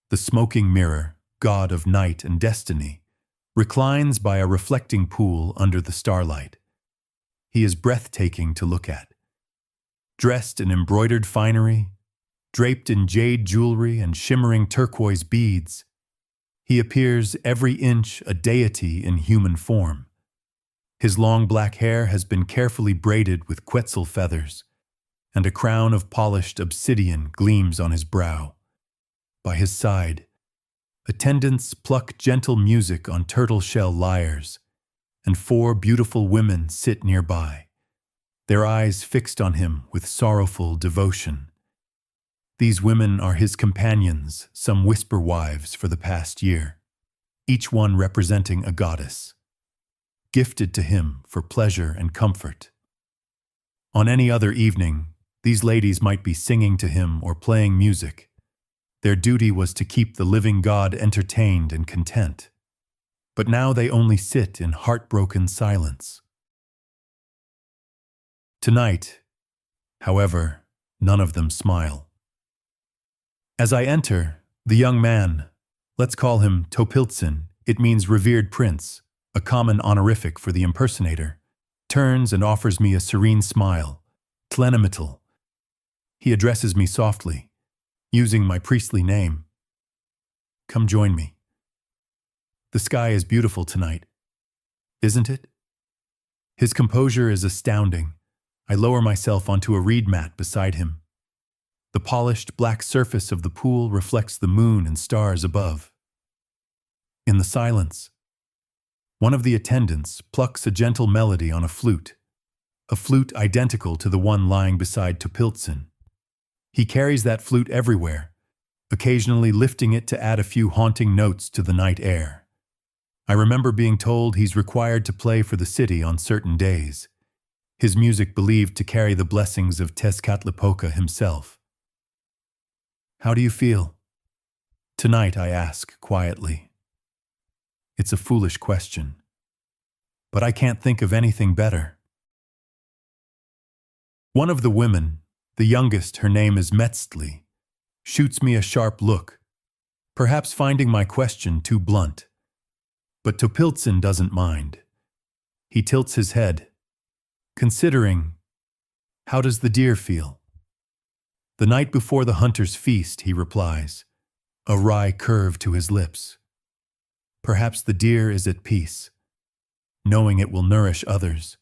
the smoking mirror, god of night and destiny, reclines by a reflecting pool under the starlight. He is breathtaking to look at. Dressed in embroidered finery, draped in jade jewelry and shimmering turquoise beads, he appears every inch a deity in human form. His long black hair has been carefully braided with quetzal feathers, and a crown of polished obsidian gleams on his brow. By his side, attendants pluck gentle music on turtle-shell lyres, and 4 beautiful women sit nearby, their eyes fixed on him with sorrowful devotion. These women are his companions, some whisper wives for the past year, each one representing a goddess, gifted to him for pleasure and comfort. On any other evening, these ladies might be singing to him or playing music. Their duty was to keep the living God entertained and content. But now they only sit in heartbroken silence. Tonight, however, none of them smile. As I enter, the young man, let's call him Topiltzin, it means revered prince, a common honorific for the impersonator, turns and offers me a serene smile, Tlenimital. He addresses me softly, using my priestly name. Come join me. The sky is beautiful tonight, isn't it? His composure is astounding. I lower myself onto a reed mat beside him. The polished black surface of the pool reflects the moon and stars above. In the silence, one of the attendants plucks a gentle melody on a flute identical to the one lying beside Topiltzin. He carries that flute everywhere, occasionally lifting it to add a few haunting notes to the night air. I remember being told he's required to play for the city on certain days, his music believed to carry the blessings of Tezcatlipoca himself. How do you feel? Tonight, I ask quietly. It's a foolish question, but I can't think of anything better. One of the women, the youngest, her name is Metzli, shoots me a sharp look, perhaps finding my question too blunt. But Topiltzin doesn't mind. He tilts his head, considering, how does the deer feel? The night before the hunter's feast, he replies, a wry curve to his lips. Perhaps the deer is at peace, knowing it will nourish others.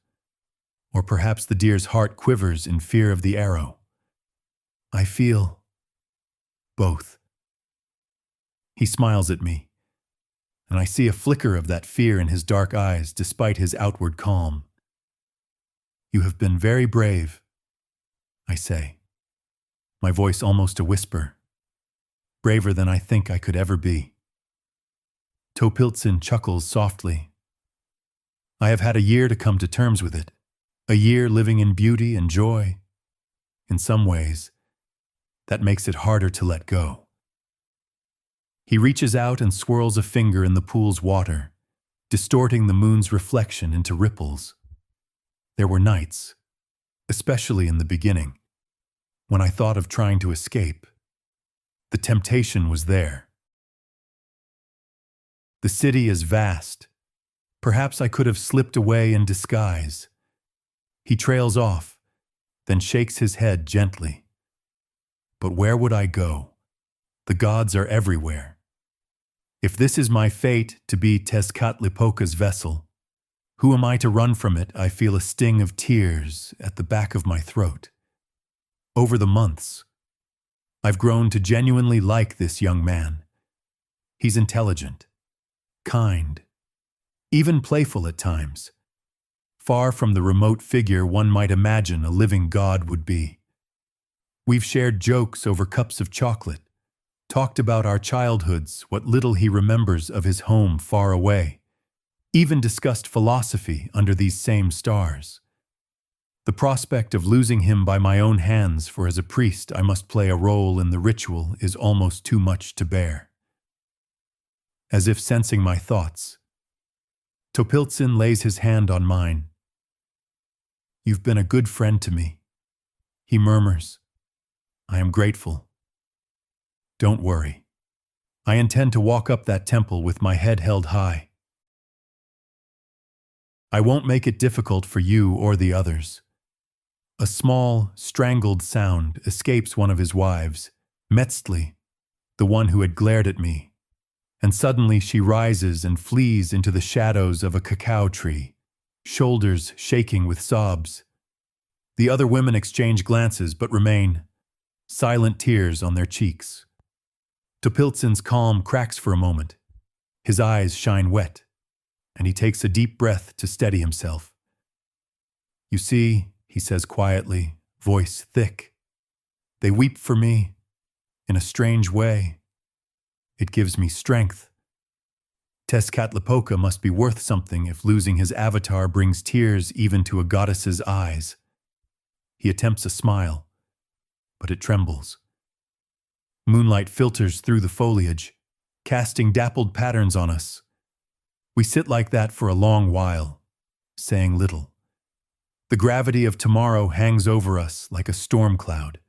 Or perhaps the deer's heart quivers in fear of the arrow. I feel both. He smiles at me, and I see a flicker of that fear in his dark eyes despite his outward calm. You have been very brave, I say, my voice almost a whisper, braver than I think I could ever be. Topiltzin chuckles softly. I have had a year to come to terms with it, a year living in beauty and joy. In some ways, that makes it harder to let go. He reaches out and swirls a finger in the pool's water, distorting the moon's reflection into ripples. There were nights, especially in the beginning, when I thought of trying to escape. The temptation was there. The city is vast, Perhaps I could have slipped away in disguise. He trails off, then shakes his head gently. But where would I go? The gods are everywhere. If this is my fate to be Tezcatlipoca's vessel, who am I to run from it? I feel a sting of tears at the back of my throat. Over the months, I've grown to genuinely like this young man. He's intelligent, kind, even playful at times, far from the remote figure one might imagine a living god would be. We've shared jokes over cups of chocolate, talked about our childhoods, what little he remembers of his home far away, even discussed philosophy under these same stars. The prospect of losing him by my own hands, for as a priest I must play a role in the ritual, is almost too much to bear. As if sensing my thoughts, Topiltzin lays his hand on mine. "You've been a good friend to me," he murmurs. "I am grateful. Don't worry. I intend to walk up that temple with my head held high. I won't make it difficult for you or the others." A small, strangled sound escapes one of his wives, Metzli, the one who had glared at me, and suddenly she rises and flees into the shadows of a cacao tree, shoulders shaking with sobs. The other women exchange glances but remain, silent tears on their cheeks. Topiltzin's calm cracks for a moment. His eyes shine wet, and he takes a deep breath to steady himself. "You see," he says quietly, voice thick, "they weep for me in a strange way. It gives me strength. Tezcatlipoca must be worth something if losing his avatar brings tears even to a goddess's eyes." He attempts a smile, but it trembles. Moonlight filters through the foliage, casting dappled patterns on us. We sit like that for a long while, saying little. The gravity of tomorrow hangs over us like a storm cloud.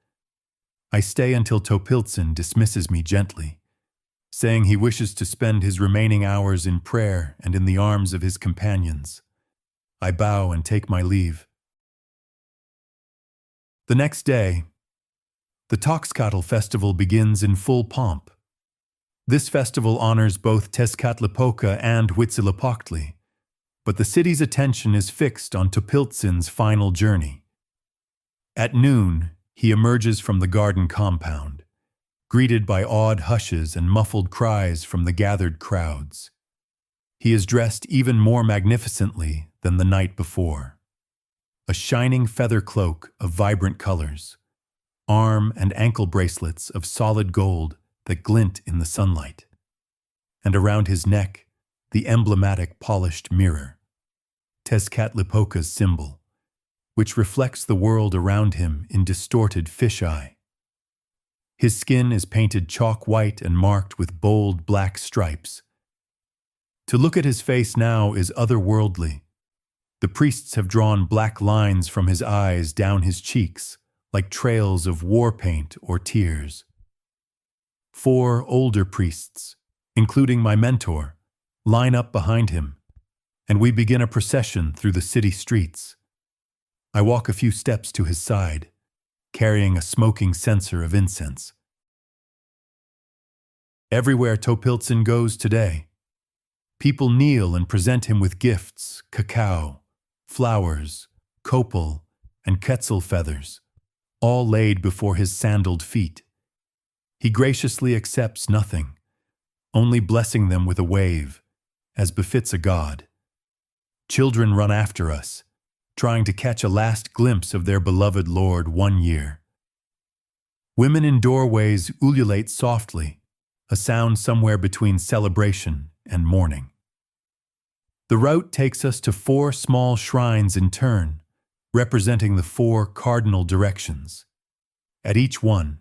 I stay until Topiltzin dismisses me gently, saying he wishes to spend his remaining hours in prayer and in the arms of his companions. I bow and take my leave. The next day, the Toxcatl festival begins in full pomp. This festival honors both Tezcatlipoca and Huitzilopochtli, but the city's attention is fixed on Topiltzin's final journey. At noon, he emerges from the garden compound, greeted by awed hushes and muffled cries from the gathered crowds. He is dressed even more magnificently than the night before. A shining feather cloak of vibrant colors, arm and ankle bracelets of solid gold that glint in the sunlight, and around his neck, the emblematic polished mirror, Tezcatlipoca's symbol, which reflects the world around him in distorted fisheye. His skin is painted chalk white and marked with bold black stripes. To look at his face now is otherworldly. The priests have drawn black lines from his eyes down his cheeks, like trails of war paint or tears. 4 older priests, including my mentor, line up behind him, and we begin a procession through the city streets. I walk a few steps to his side, carrying a smoking censer of incense. Everywhere Topiltzin goes today, people kneel and present him with gifts, cacao, flowers, copal, and quetzal feathers, all laid before his sandaled feet. He graciously accepts nothing, only blessing them with a wave, as befits a god. Children run after us, trying to catch a last glimpse of their beloved Lord 1 year. Women in doorways ululate softly, a sound somewhere between celebration and mourning. The route takes us to 4 small shrines in turn, representing the 4 cardinal directions. At each one,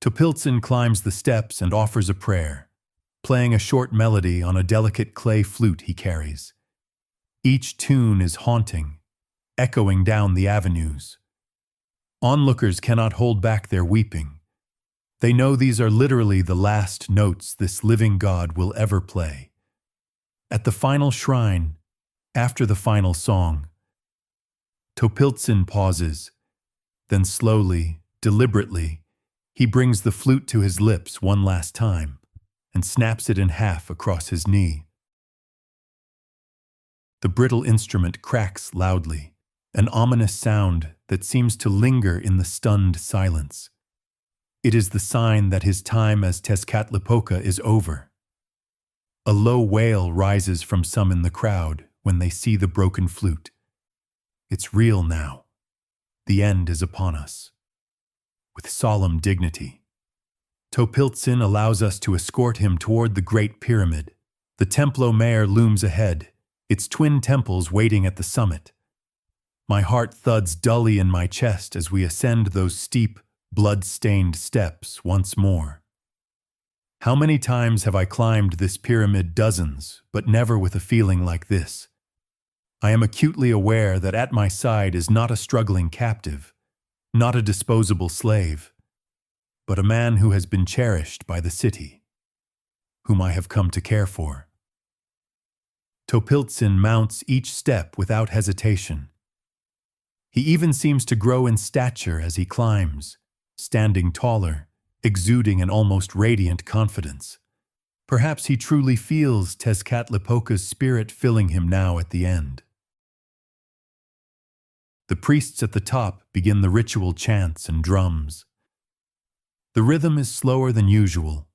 Topiltzin climbs the steps and offers a prayer, playing a short melody on a delicate clay flute he carries. Each tune is haunting, echoing down the avenues. Onlookers cannot hold back their weeping. They know these are literally the last notes this living god will ever play. At the final shrine, after the final song, Topiltzin pauses, then slowly, deliberately, he brings the flute to his lips one last time and snaps it in half across his knee. The brittle instrument cracks loudly, an ominous sound that seems to linger in the stunned silence. It is the sign that his time as Tezcatlipoca is over. A low wail rises from some in the crowd when they see the broken flute. It's real now. The end is upon us. With solemn dignity, Topiltzin allows us to escort him toward the Great Pyramid. The Templo Mayor looms ahead, its twin temples waiting at the summit. My heart thuds dully in my chest as we ascend those steep, blood-stained steps once more. How many times have I climbed this pyramid? Dozens, but never with a feeling like this. I am acutely aware that at my side is not a struggling captive, not a disposable slave, but a man who has been cherished by the city, whom I have come to care for. Topiltzin mounts each step without hesitation. He even seems to grow in stature as he climbs, standing taller, exuding an almost radiant confidence. Perhaps he truly feels Tezcatlipoca's spirit filling him now at the end. The priests at the top begin the ritual chants and drums. The rhythm is slower than usual,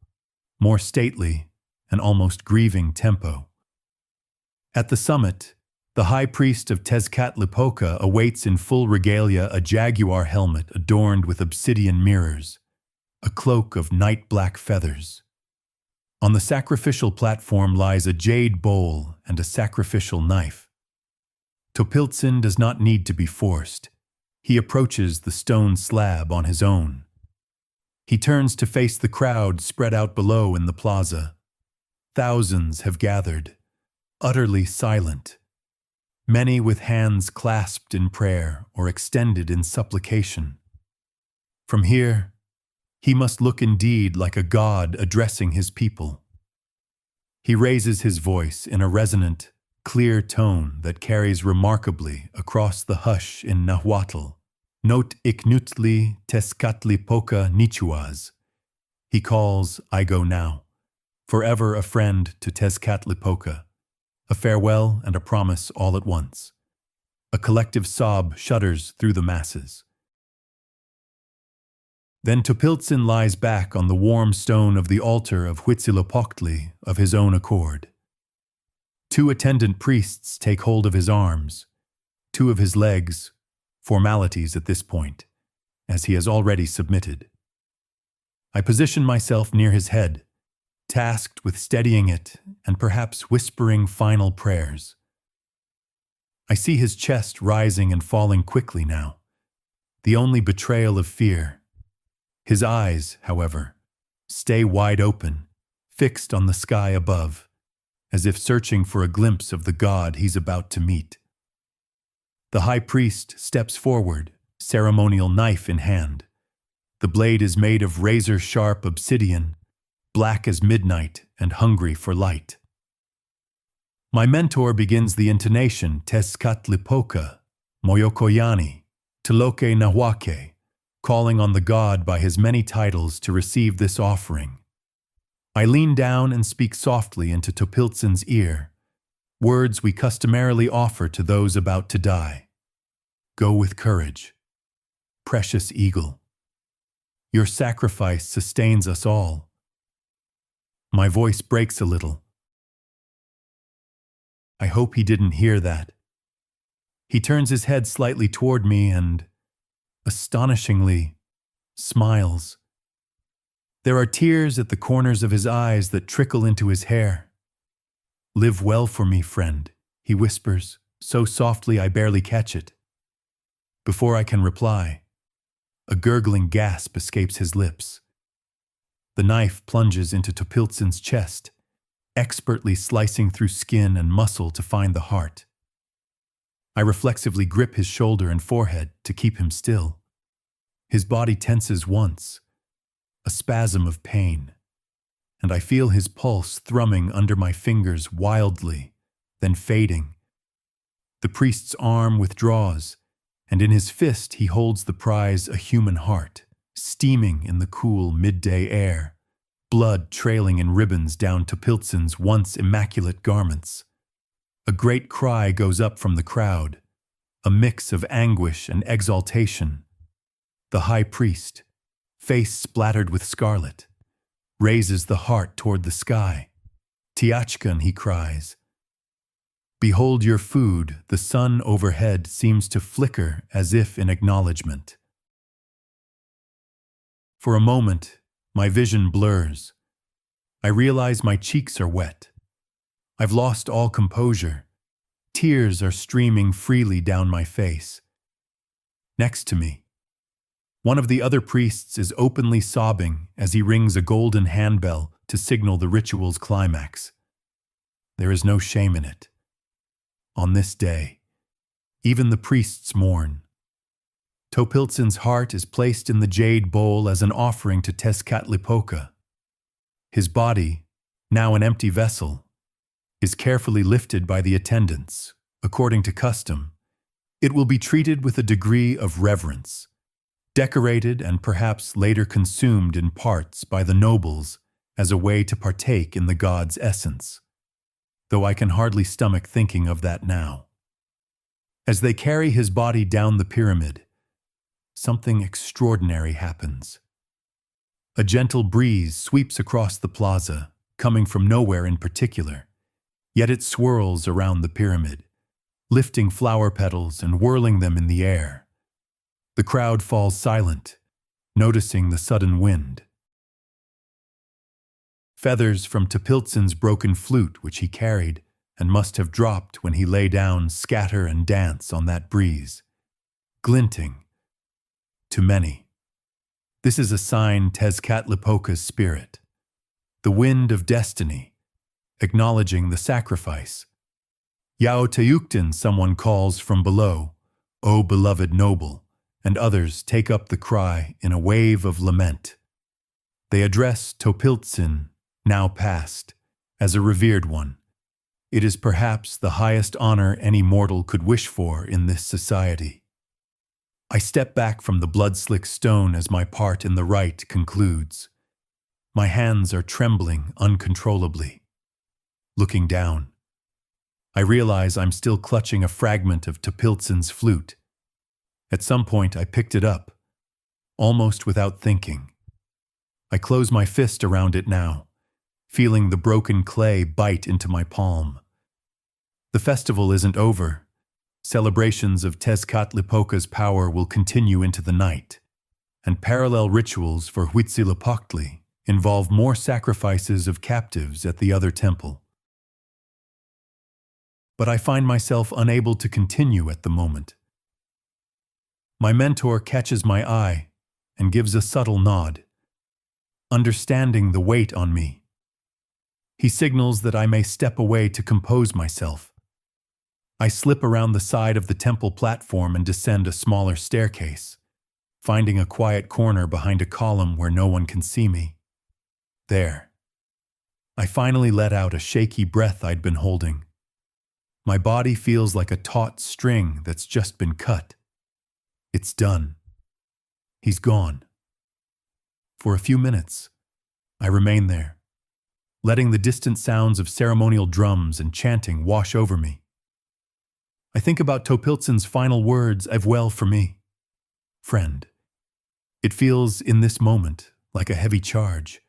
more stately, an almost grieving tempo. At the summit, the high priest of Tezcatlipoca awaits in full regalia, a jaguar helmet adorned with obsidian mirrors, a cloak of night-black feathers. On the sacrificial platform lies a jade bowl and a sacrificial knife. Topiltzin does not need to be forced. He approaches the stone slab on his own. He turns to face the crowd spread out below in the plaza. Thousands have gathered, utterly silent, many with hands clasped in prayer or extended in supplication. From here, he must look indeed like a god addressing his people. He raises his voice in a resonant, clear tone that carries remarkably across the hush in Nahuatl. Not iknutli Tezcatlipoca nichuaz. He calls, I go now, forever a friend to Tezcatlipoca, a farewell and a promise all at once. A collective sob shudders through the masses. Then Topiltzin lies back on the warm stone of the altar of Huitzilopochtli of his own accord. Two attendant priests take hold of his arms, two of his legs, formalities at this point, as he has already submitted. I position myself near his head, tasked with steadying it and perhaps whispering final prayers. I see his chest rising and falling quickly now, the only betrayal of fear. His eyes, however, stay wide open, fixed on the sky above, as if searching for a glimpse of the god he's about to meet. The high priest steps forward, ceremonial knife in hand. The blade is made of razor-sharp obsidian, black as midnight and hungry for light. My mentor begins the intonation Tezcatlipoca, Moyokoyani, Tloque Nahuake, calling on the god by his many titles to receive this offering. I lean down and speak softly into Topiltzin's ear, words we customarily offer to those about to die. Go with courage, precious eagle. Your sacrifice sustains us all. My voice breaks a little. I hope he didn't hear that. He turns his head slightly toward me and, astonishingly, smiles. There are tears at the corners of his eyes that trickle into his hair. Live well for me, friend, he whispers, so softly I barely catch it. Before I can reply, a gurgling gasp escapes his lips. The knife plunges into Topiltzin's chest, expertly slicing through skin and muscle to find the heart. I reflexively grip his shoulder and forehead to keep him still. His body tenses once, a spasm of pain, and I feel his pulse thrumming under my fingers wildly, then fading. The priest's arm withdraws, and in his fist he holds the prize, a human heart, steaming in the cool midday air, blood trailing in ribbons down Topiltzin's once immaculate garments. A great cry goes up from the crowd, a mix of anguish and exaltation. The high priest, face splattered with scarlet, raises the heart toward the sky. "Tiachkan," he cries. "Behold your food." The sun overhead seems to flicker as if in acknowledgement. For a moment, my vision blurs. I realize my cheeks are wet. I've lost all composure. Tears are streaming freely down my face. Next to me, one of the other priests is openly sobbing as he rings a golden handbell to signal the ritual's climax. There is no shame in it. On this day, even the priests mourn. Topiltzin's heart is placed in the jade bowl as an offering to Tezcatlipoca. His body, now an empty vessel, is carefully lifted by the attendants. According to custom, it will be treated with a degree of reverence, decorated and perhaps later consumed in parts by the nobles as a way to partake in the god's essence, though I can hardly stomach thinking of that now. As they carry his body down the pyramid, something extraordinary happens. A gentle breeze sweeps across the plaza, coming from nowhere in particular, yet it swirls around the pyramid, lifting flower petals and whirling them in the air. The crowd falls silent, noticing the sudden wind. Feathers from Topiltzin's broken flute, which he carried and must have dropped when he lay down, scatter and dance on that breeze, glinting. To many, this is a sign Tezcatlipoca's spirit, the wind of destiny, acknowledging the sacrifice. "Yao Tayuktin," someone calls from below, "O beloved noble," and others take up the cry in a wave of lament. They address Topiltzin, now past, as a revered one. It is perhaps the highest honor any mortal could wish for in this society. I step back from the blood-slick stone as my part in the rite concludes. My hands are trembling uncontrollably. Looking down, I realize I'm still clutching a fragment of Topiltzin's flute. At some point I picked it up, almost without thinking. I close my fist around it now, feeling the broken clay bite into my palm. The festival isn't over. Celebrations of Tezcatlipoca's power will continue into the night, and parallel rituals for Huitzilopochtli involve more sacrifices of captives at the other temple. But I find myself unable to continue at the moment. My mentor catches my eye and gives a subtle nod, understanding the weight on me. He signals that I may step away to compose myself. I slip around the side of the temple platform and descend a smaller staircase, finding a quiet corner behind a column where no one can see me. There, I finally let out a shaky breath I'd been holding. My body feels like a taut string that's just been cut. It's done. He's gone. For a few minutes, I remain there, letting the distant sounds of ceremonial drums and chanting wash over me. I think about Topiltzin's final words of well for me. Friend. It feels, in this moment, like a heavy charge.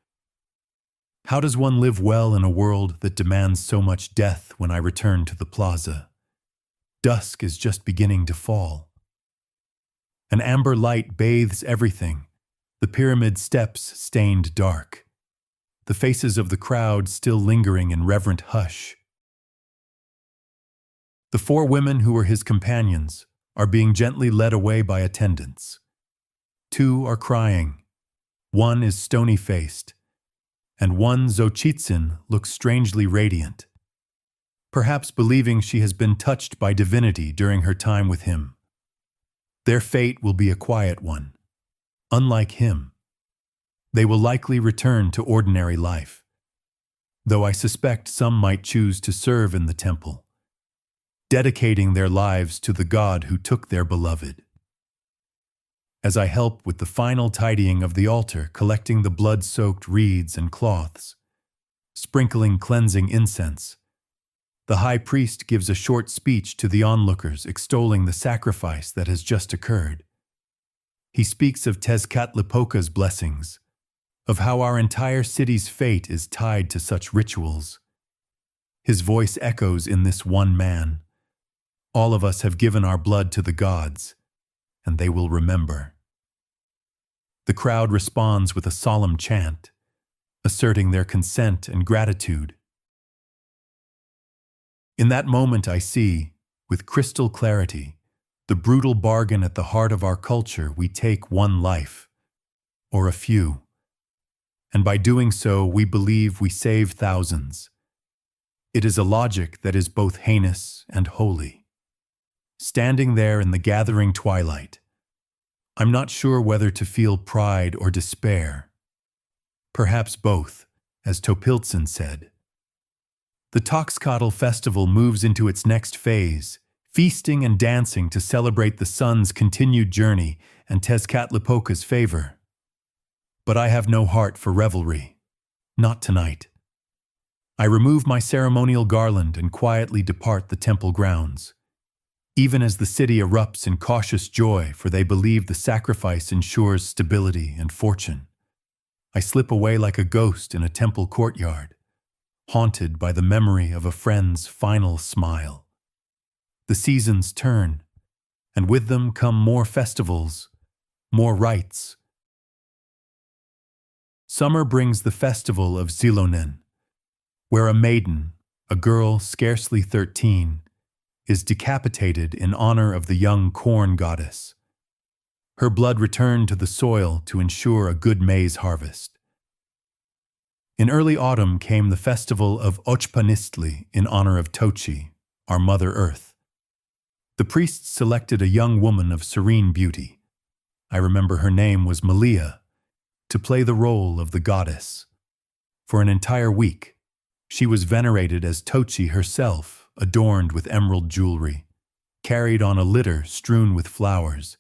How does one live well in a world that demands so much death when I return to the plaza? Dusk is just beginning to fall. An amber light bathes everything, the pyramid steps stained dark, the faces of the crowd still lingering in reverent hush. The 4 women who were his companions are being gently led away by attendants. 2 are crying, 1 is stony-faced, and 1, Xochitzin, looks strangely radiant, perhaps believing she has been touched by divinity during her time with him. Their fate will be a quiet one. Unlike him, they will likely return to ordinary life, though I suspect some might choose to serve in the temple, dedicating their lives to the God who took their beloved. As I help with the final tidying of the altar, collecting the blood-soaked reeds and cloths, sprinkling cleansing incense, the high priest gives a short speech to the onlookers extolling the sacrifice that has just occurred. He speaks of Tezcatlipoca's blessings, of how our entire city's fate is tied to such rituals. His voice echoes in this one man. All of us have given our blood to the gods, and they will remember. The crowd responds with a solemn chant, asserting their consent and gratitude. In that moment I see, with crystal clarity, the brutal bargain at the heart of our culture. We take one life, or a few, and by doing so we believe we save thousands. It is a logic that is both heinous and holy. Standing there in the gathering twilight, I'm not sure whether to feel pride or despair. Perhaps both, as Topiltson said. The Toxcatl festival moves into its next phase, feasting and dancing to celebrate the sun's continued journey and Tezcatlipoca's favor. But I have no heart for revelry. Not tonight. I remove my ceremonial garland and quietly depart the temple grounds. Even as the city erupts in cautious joy, for they believe the sacrifice ensures stability and fortune, I slip away like a ghost in a temple courtyard, haunted by the memory of a friend's final smile. The seasons turn, and with them come more festivals, more rites. Summer brings the festival of Xilonen, where a maiden, a girl scarcely 13, is decapitated in honor of the young corn goddess. Her blood returned to the soil to ensure a good maize harvest. In early autumn came the festival of Ochpanistli in honor of Tochi, our Mother Earth. The priests selected a young woman of serene beauty, I remember her name was Malia, to play the role of the goddess. For an entire week, she was venerated as Tochi herself, adorned with emerald jewelry, carried on a litter strewn with flowers,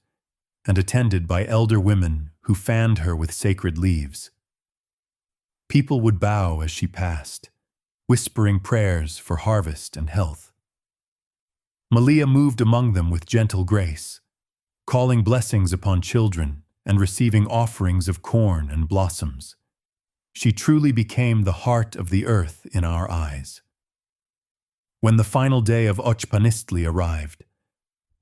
and attended by elder women who fanned her with sacred leaves. People would bow as she passed, whispering prayers for harvest and health. Malia moved among them with gentle grace, calling blessings upon children and receiving offerings of corn and blossoms. She truly became the heart of the earth in our eyes. When the final day of Ochpanistli arrived,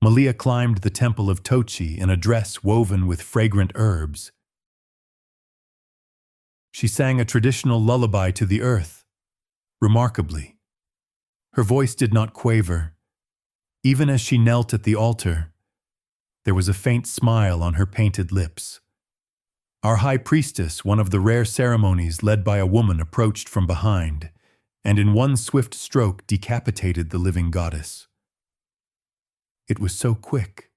Malia climbed the temple of Tochi in a dress woven with fragrant herbs. She sang a traditional lullaby to the earth, remarkably. Her voice did not quaver. Even as she knelt at the altar, there was a faint smile on her painted lips. Our high priestess, one of the rare ceremonies led by a woman, approached from behind, and in one swift stroke decapitated the living goddess. It was so quick.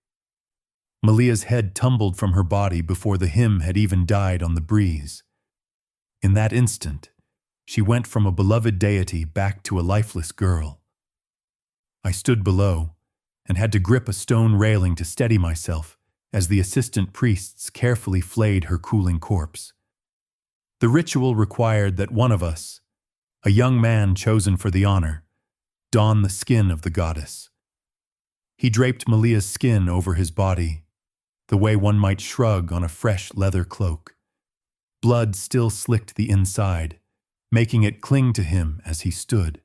Malia's head tumbled from her body before the hymn had even died on the breeze. In that instant, she went from a beloved deity back to a lifeless girl. I stood below and had to grip a stone railing to steady myself as the assistant priests carefully flayed her cooling corpse. The ritual required that one of us, a young man chosen for the honor, don the skin of the goddess. He draped Malia's skin over his body, the way one might shrug on a fresh leather cloak. Blood still slicked the inside, making it cling to him as he stood.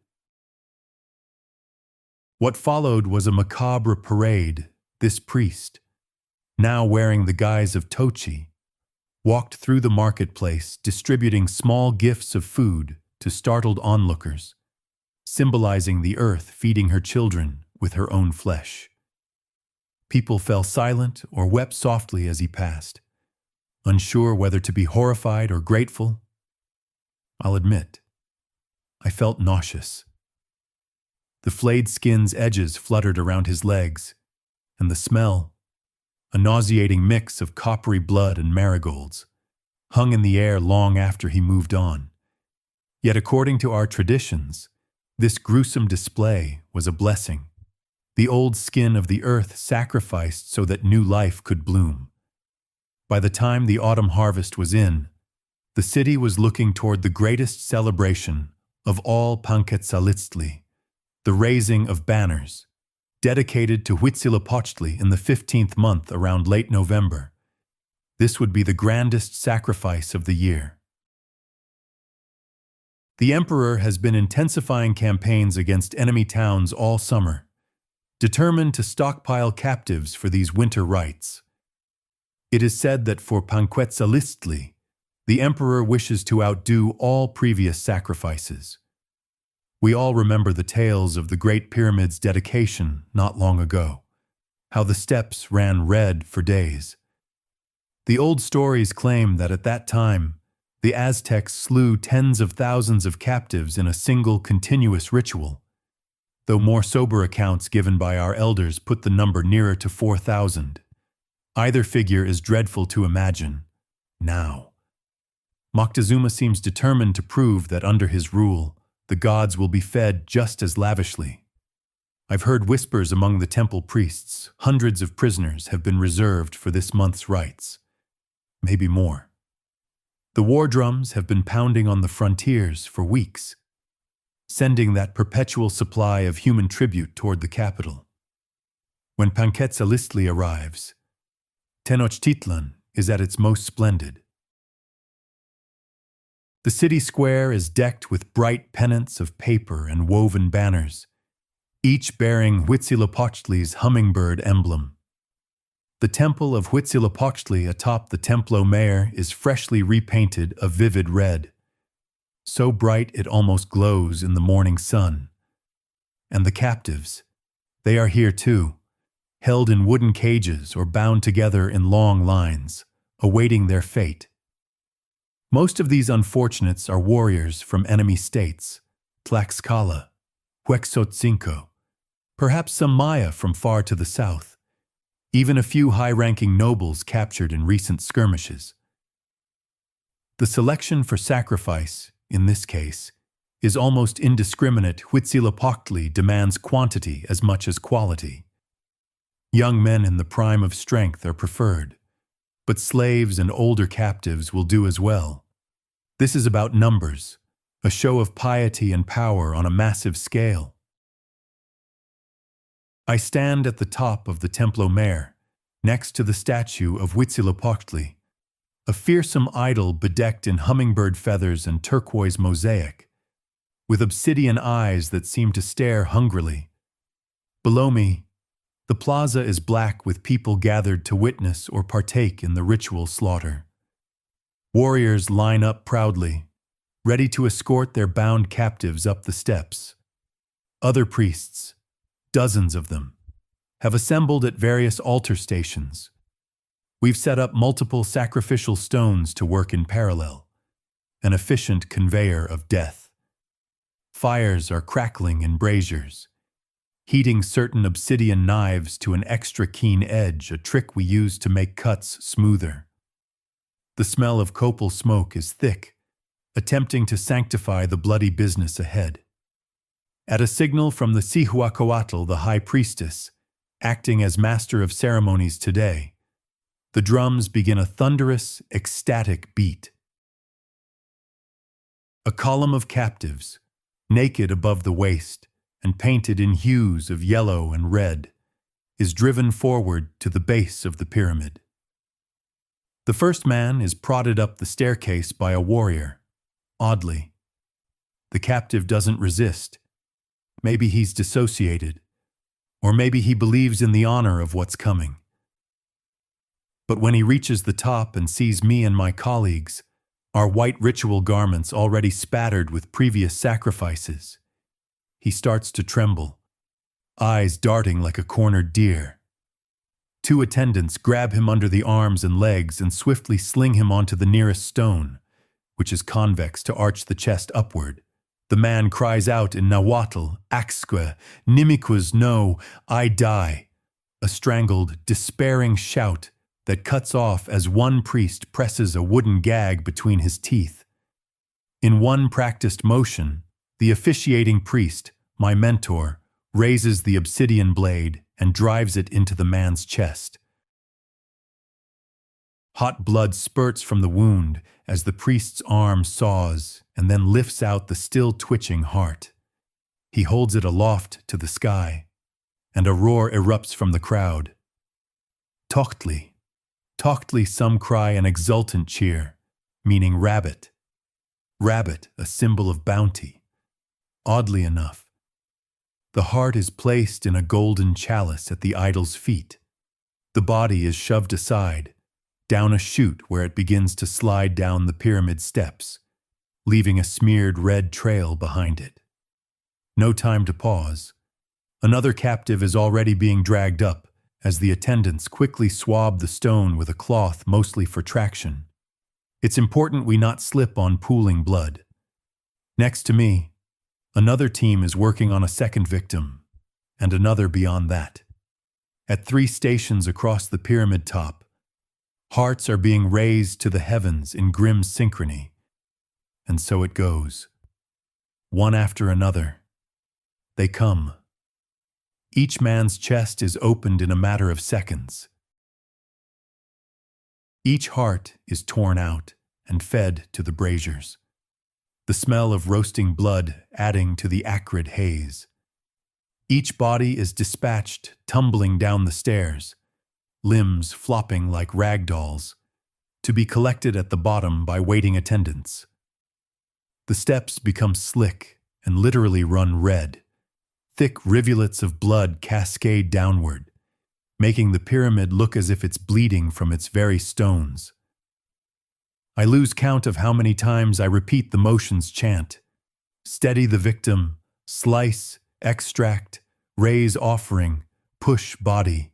What followed was a macabre parade. This priest, now wearing the guise of Tochi, walked through the marketplace distributing small gifts of food to startled onlookers, symbolizing the earth feeding her children with her own flesh. People fell silent or wept softly as he passed, unsure whether to be horrified or grateful. I'll admit, I felt nauseous. The flayed skin's edges fluttered around his legs, and the smell, a nauseating mix of coppery blood and marigolds, hung in the air long after he moved on. Yet according to our traditions, this gruesome display was a blessing. The old skin of the earth sacrificed so that new life could bloom. By the time the autumn harvest was in, the city was looking toward the greatest celebration of all Panquetzalistli, the raising of banners, dedicated to Huitzilopochtli in the 15th month around late November. This would be the grandest sacrifice of the year. The emperor has been intensifying campaigns against enemy towns all summer, determined to stockpile captives for these winter rites. It is said that for Panquetzalistli, the emperor wishes to outdo all previous sacrifices. We all remember the tales of the Great Pyramid's dedication not long ago, how the steps ran red for days. The old stories claim that at that time, the Aztecs slew tens of thousands of captives in a single continuous ritual, though more sober accounts given by our elders put the number nearer to 4,000. Either figure is dreadful to imagine. Now, Moctezuma seems determined to prove that under his rule, the gods will be fed just as lavishly. I've heard whispers among the temple priests, hundreds of prisoners have been reserved for this month's rites. Maybe more. The war drums have been pounding on the frontiers for weeks, sending that perpetual supply of human tribute toward the capital. When Panquetzalistli arrives, Tenochtitlan is at its most splendid. The city square is decked with bright pennants of paper and woven banners, each bearing Huitzilopochtli's hummingbird emblem. The temple of Huitzilopochtli atop the Templo Mayor is freshly repainted a vivid red, so bright it almost glows in the morning sun. And the captives, they are here too, held in wooden cages or bound together in long lines, awaiting their fate. Most of these unfortunates are warriors from enemy states, Tlaxcala, Huexotzinco, perhaps some Maya from far to the south, even a few high-ranking nobles captured in recent skirmishes. The selection for sacrifice, in this case, is almost indiscriminate. Huitzilopochtli demands quantity as much as quality. Young men in the prime of strength are preferred, but slaves and older captives will do as well. This is about numbers, a show of piety and power on a massive scale. I stand at the top of the Templo Mayor, next to the statue of Huitzilopochtli, a fearsome idol bedecked in hummingbird feathers and turquoise mosaic, with obsidian eyes that seem to stare hungrily. Below me, the plaza is black with people gathered to witness or partake in the ritual slaughter. Warriors line up proudly, ready to escort their bound captives up the steps. Other priests, dozens of them, have assembled at various altar stations. We've set up multiple sacrificial stones to work in parallel, an efficient conveyor of death. Fires are crackling in braziers, heating certain obsidian knives to an extra keen edge, a trick we use to make cuts smoother. The smell of copal smoke is thick, attempting to sanctify the bloody business ahead. At a signal from the Cihuacoatl, the high priestess, acting as master of ceremonies today, the drums begin a thunderous, ecstatic beat. A column of captives, naked above the waist and painted in hues of yellow and red, is driven forward to the base of the pyramid. The first man is prodded up the staircase by a warrior. Oddly, the captive doesn't resist. Maybe he's dissociated, or maybe he believes in the honor of what's coming. But when he reaches the top and sees me and my colleagues, our white ritual garments already spattered with previous sacrifices, he starts to tremble, eyes darting like a cornered deer. Two attendants grab him under the arms and legs and swiftly sling him onto the nearest stone, which is convex to arch the chest upward. The man cries out in Nahuatl, "Axque, Nimiquas, no, I die," a strangled, despairing shout that cuts off as one priest presses a wooden gag between his teeth. In one practiced motion, the officiating priest, my mentor, raises the obsidian blade and drives it into the man's chest. Hot blood spurts from the wound as the priest's arm saws and then lifts out the still twitching heart. He holds it aloft to the sky, and a roar erupts from the crowd. Tochtli. Tochtli, some cry an exultant cheer, meaning rabbit. Rabbit, a symbol of bounty. Oddly enough, the heart is placed in a golden chalice at the idol's feet. The body is shoved aside, down a chute where it begins to slide down the pyramid steps, leaving a smeared red trail behind it. No time to pause. Another captive is already being dragged up as the attendants quickly swab the stone with a cloth mostly for traction. It's important we not slip on pooling blood. Next to me, another team is working on a second victim, and another beyond that. At 3 stations across the pyramid top, hearts are being raised to the heavens in grim synchrony. And so it goes. One after another. They come. Each man's chest is opened in a matter of seconds. Each heart is torn out and fed to the braziers, the smell of roasting blood adding to the acrid haze. Each body is dispatched, tumbling down the stairs, limbs flopping like rag dolls, to be collected at the bottom by waiting attendants. The steps become slick and literally run red. Thick rivulets of blood cascade downward, making the pyramid look as if it's bleeding from its very stones. I lose count of how many times I repeat the motions chant. Steady the victim, slice, extract, raise offering, push body.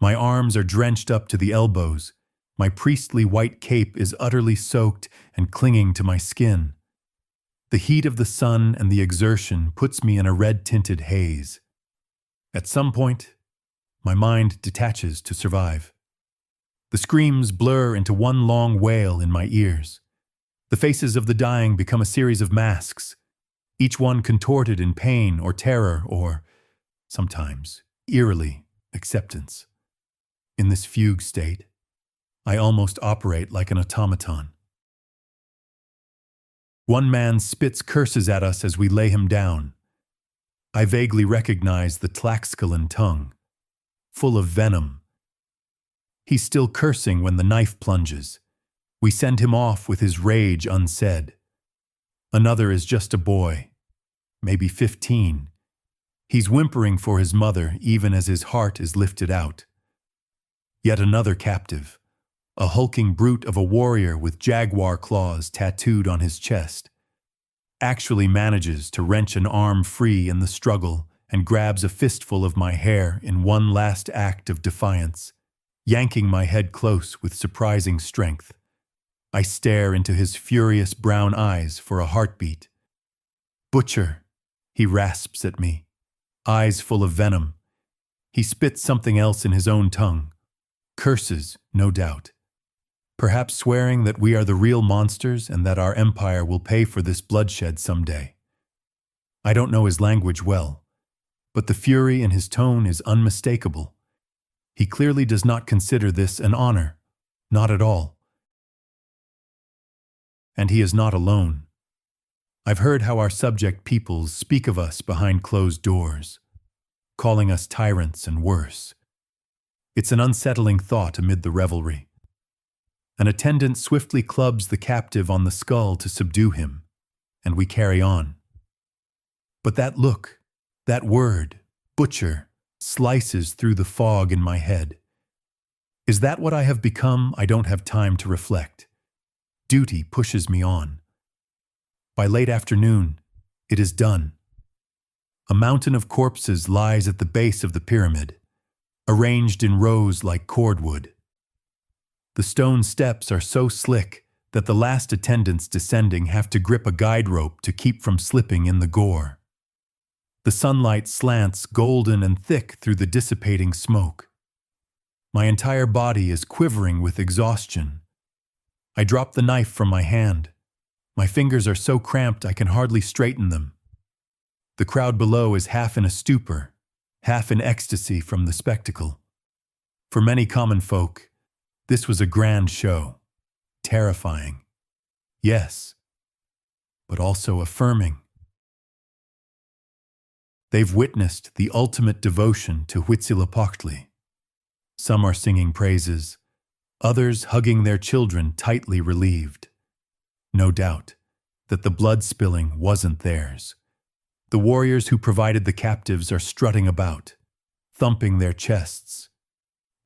My arms are drenched up to the elbows. My priestly white cape is utterly soaked and clinging to my skin. The heat of the sun and the exertion puts me in a red-tinted haze. At some point, my mind detaches to survive. The screams blur into one long wail in my ears. The faces of the dying become a series of masks, each one contorted in pain or terror or, sometimes, eerily, acceptance. In this fugue state, I almost operate like an automaton. One man spits curses at us as we lay him down. I vaguely recognize the Tlaxcalan tongue, full of venom. He's still cursing when the knife plunges. We send him off with his rage unsaid. Another is just a boy, maybe 15. He's whimpering for his mother even as his heart is lifted out. Yet another captive, a hulking brute of a warrior with jaguar claws tattooed on his chest, actually manages to wrench an arm free in the struggle and grabs a fistful of my hair in one last act of defiance, yanking my head close with surprising strength. I stare into his furious brown eyes for a heartbeat. "Butcher," he rasps at me, eyes full of venom. He spits something else in his own tongue. Curses, no doubt. Perhaps swearing that we are the real monsters and that our empire will pay for this bloodshed someday. I don't know his language well, but the fury in his tone is unmistakable. He clearly does not consider this an honor, not at all. And he is not alone. I've heard how our subject peoples speak of us behind closed doors, calling us tyrants and worse. It's an unsettling thought amid the revelry. An attendant swiftly clubs the captive on the skull to subdue him, and we carry on. But that look, that word, butcher, slices through the fog in my head. Is that what I have become? I don't have time to reflect. Duty pushes me on. By late afternoon, it is done. A mountain of corpses lies at the base of the pyramid, arranged in rows like cordwood. The stone steps are so slick that the last attendants descending have to grip a guide rope to keep from slipping in the gore. The sunlight slants golden and thick through the dissipating smoke. My entire body is quivering with exhaustion. I drop the knife from my hand. My fingers are so cramped I can hardly straighten them. The crowd below is half in a stupor, half in ecstasy from the spectacle. For many common folk, this was a grand show, terrifying. Yes, but also affirming. They've witnessed the ultimate devotion to Huitzilopochtli. Some are singing praises, others hugging their children tightly relieved. No doubt that the blood spilling wasn't theirs. The warriors who provided the captives are strutting about, thumping their chests,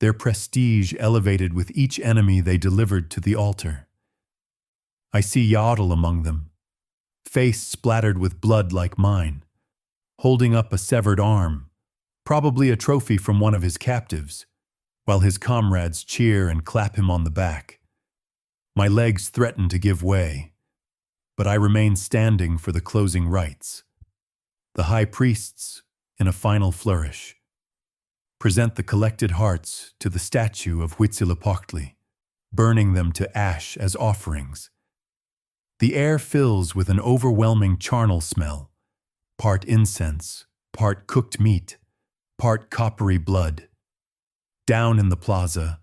their prestige elevated with each enemy they delivered to the altar. I see Yaddle among them, face splattered with blood like mine, holding up a severed arm, probably a trophy from one of his captives, while his comrades cheer and clap him on the back. My legs threaten to give way, but I remain standing for the closing rites. The high priests, in a final flourish, present the collected hearts to the statue of Huitzilopochtli, burning them to ash as offerings. The air fills with an overwhelming charnel smell, part incense, part cooked meat, part coppery blood. Down in the plaza,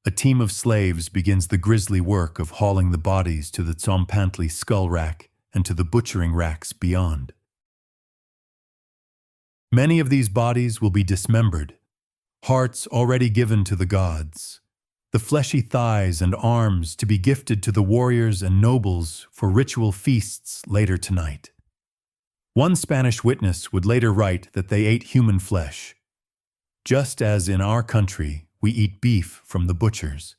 a team of slaves begins the grisly work of hauling the bodies to the Tzompantli skull rack and to the butchering racks beyond. Many of these bodies will be dismembered, hearts already given to the gods, the fleshy thighs and arms to be gifted to the warriors and nobles for ritual feasts later tonight. One Spanish witness would later write that they ate human flesh, just as in our country we eat beef from the butchers.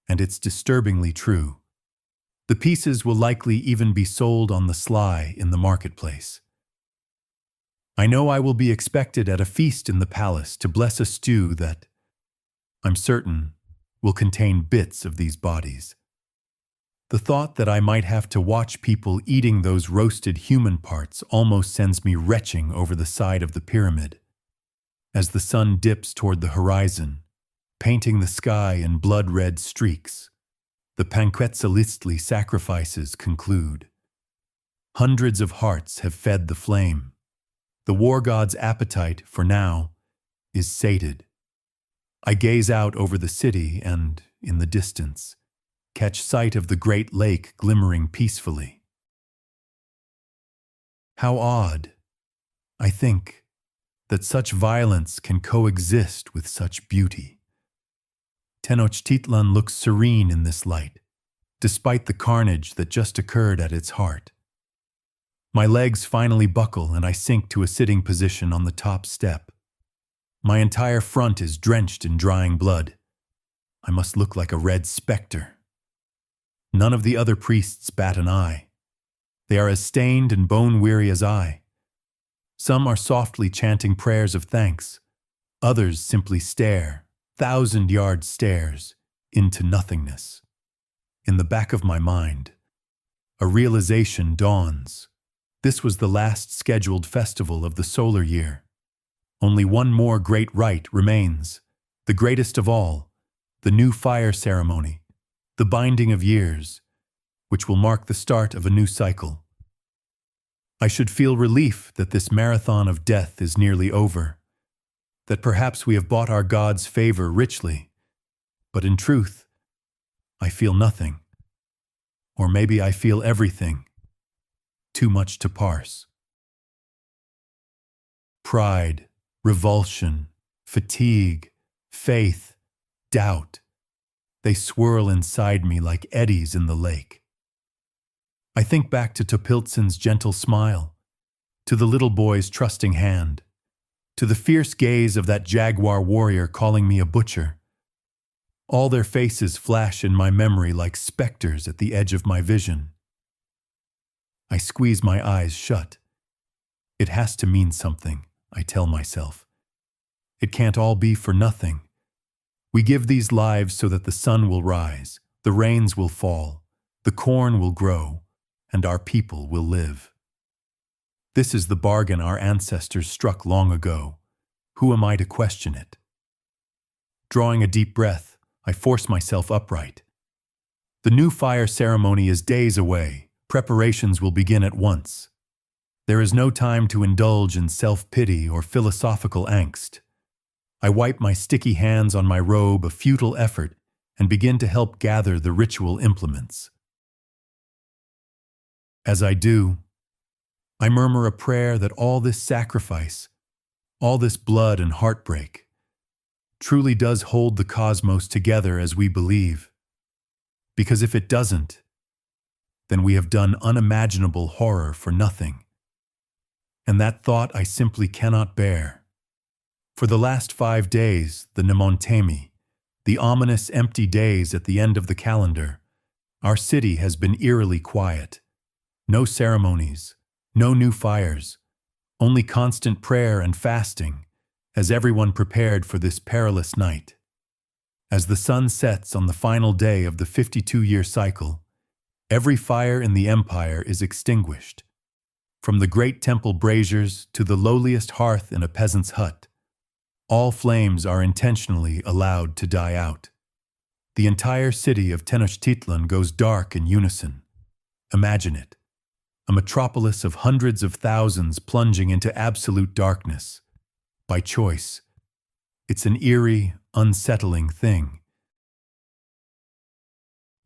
And it's disturbingly true. The pieces will likely even be sold on the sly in the marketplace. I know I will be expected at a feast in the palace to bless a stew that, I'm certain, will contain bits of these bodies. The thought that I might have to watch people eating those roasted human parts almost sends me retching over the side of the pyramid. As the sun dips toward the horizon, painting the sky in blood-red streaks, the Panquetzalistli sacrifices conclude. Hundreds of hearts have fed the flame. The war god's appetite, for now, is sated. I gaze out over the city and, in the distance, catch sight of the great lake glimmering peacefully. How odd, I think, that such violence can coexist with such beauty. Tenochtitlan looks serene in this light, despite the carnage that just occurred at its heart. My legs finally buckle and I sink to a sitting position on the top step. My entire front is drenched in drying blood. I must look like a red specter. None of the other priests bat an eye. They are as stained and bone-weary as I. Some are softly chanting prayers of thanks. Others simply stare, thousand-yard stares, into nothingness. In the back of my mind, a realization dawns. This was the last scheduled festival of the solar year. Only one more great rite remains, the greatest of all, the new fire ceremony, the binding of years, which will mark the start of a new cycle. I should feel relief that this marathon of death is nearly over, that perhaps we have bought our God's favor richly, but in truth, I feel nothing. Or maybe I feel everything. Too much to parse. Pride, revulsion, fatigue, faith, doubt. They swirl inside me like eddies in the lake. I think back to Topiltzin's gentle smile, to the little boy's trusting hand, to the fierce gaze of that jaguar warrior calling me a butcher. All their faces flash in my memory like specters at the edge of my vision. I squeeze my eyes shut. It has to mean something, I tell myself. It can't all be for nothing. We give these lives so that the sun will rise, the rains will fall, the corn will grow, and our people will live. This is the bargain our ancestors struck long ago. Who am I to question it? Drawing a deep breath, I force myself upright. The new fire ceremony is days away, Preparations will begin at once. There is no time to indulge in self-pity or philosophical angst. I wipe my sticky hands on my robe, a futile effort, and begin to help gather the ritual implements. As I do, I murmur a prayer that all this sacrifice, all this blood and heartbreak, truly does hold the cosmos together as we believe. Because if it doesn't, then we have done unimaginable horror for nothing. And that thought I simply cannot bear. For the last 5 days, the Nemontemi, the ominous empty days at the end of the calendar, our city has been eerily quiet. No ceremonies, no new fires, only constant prayer and fasting, as everyone prepared for this perilous night. As the sun sets on the final day of the 52-year cycle, every fire in the empire is extinguished. From the great temple braziers to the lowliest hearth in a peasant's hut, all flames are intentionally allowed to die out. The entire city of Tenochtitlan goes dark in unison. Imagine it, a metropolis of hundreds of thousands plunging into absolute darkness. By choice. It's an eerie, unsettling thing.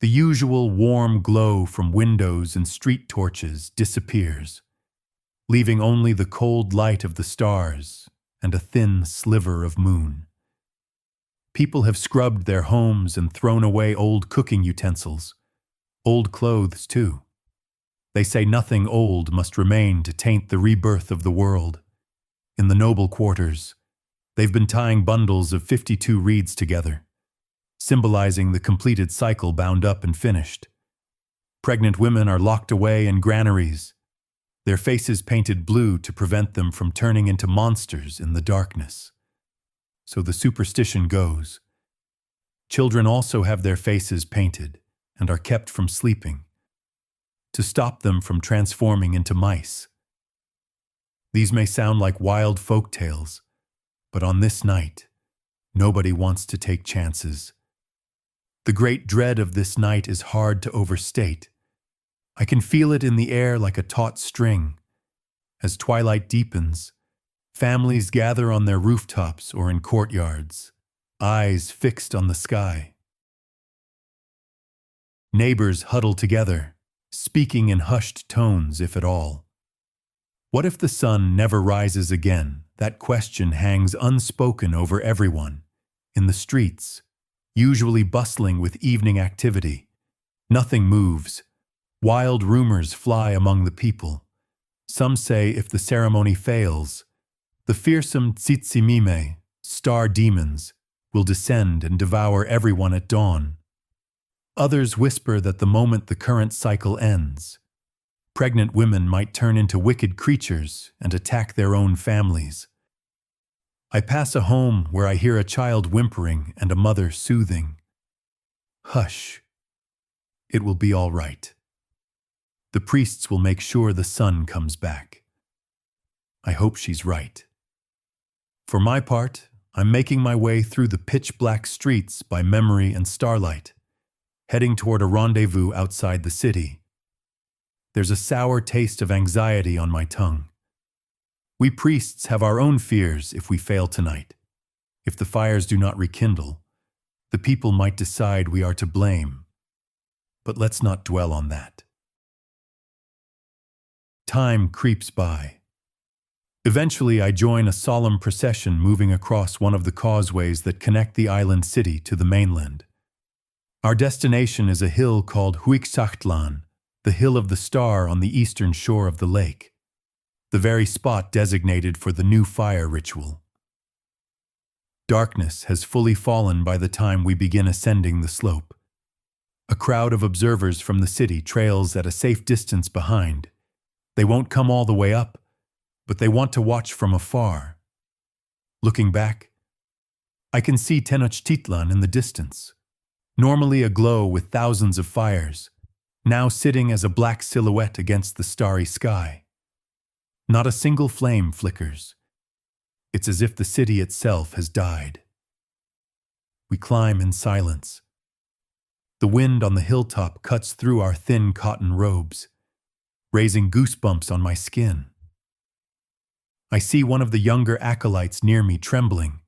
The usual warm glow from windows and street torches disappears, leaving only the cold light of the stars and a thin sliver of moon. People have scrubbed their homes and thrown away old cooking utensils, old clothes too. They say nothing old must remain to taint the rebirth of the world. In the noble quarters, they've been tying bundles of 52 reeds together, symbolizing the completed cycle bound up and finished. Pregnant women are locked away in granaries, their faces painted blue to prevent them from turning into monsters in the darkness. So the superstition goes. Children also have their faces painted and are kept from sleeping, to stop them from transforming into mice. These may sound like wild folk tales, but on this night, nobody wants to take chances. The great dread of this night is hard to overstate. I can feel it in the air like a taut string. As twilight deepens, families gather on their rooftops or in courtyards, eyes fixed on the sky. Neighbors huddle together, speaking in hushed tones, if at all. What if the sun never rises again? That question hangs unspoken over everyone. In the streets, usually bustling with evening activity, nothing moves. Wild rumors fly among the people. Some say if the ceremony fails, the fearsome tsitsimime, star demons, will descend and devour everyone at dawn. Others whisper that the moment the current cycle ends, pregnant women might turn into wicked creatures and attack their own families. I pass a home where I hear a child whimpering and a mother soothing. Hush. It will be all right. The priests will make sure the sun comes back. I hope she's right. For my part, I'm making my way through the pitch-black streets by memory and starlight, heading toward a rendezvous outside the city. There's a sour taste of anxiety on my tongue. We priests have our own fears if we fail tonight. If the fires do not rekindle, the people might decide we are to blame. But let's not dwell on that. Time creeps by. Eventually, I join a solemn procession moving across one of the causeways that connect the island city to the mainland. Our destination is a hill called Huixachtlan, the Hill of the Star on the eastern shore of the lake, the very spot designated for the new fire ritual. Darkness has fully fallen by the time we begin ascending the slope. A crowd of observers from the city trails at a safe distance behind. They won't come all the way up, but they want to watch from afar. Looking back, I can see Tenochtitlan in the distance, normally aglow with thousands of fires, now sitting as a black silhouette against the starry sky. Not a single flame flickers. It's as if the city itself has died. We climb in silence. The wind on the hilltop cuts through our thin cotton robes, raising goosebumps on my skin. I see one of the younger acolytes near me trembling,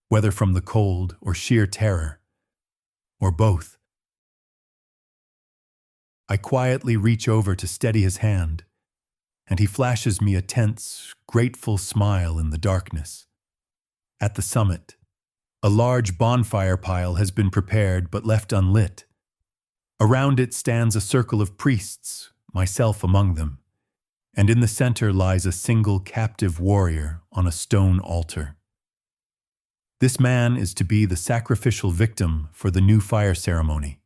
whether from the cold or sheer terror, or both. I quietly reach over to steady his hand, and he flashes me a tense, grateful smile in the darkness. At the summit, a large bonfire pile has been prepared but left unlit. Around it stands a circle of priests, myself among them, and in the center lies a single captive warrior on a stone altar. This man is to be the sacrificial victim for the new fire ceremony,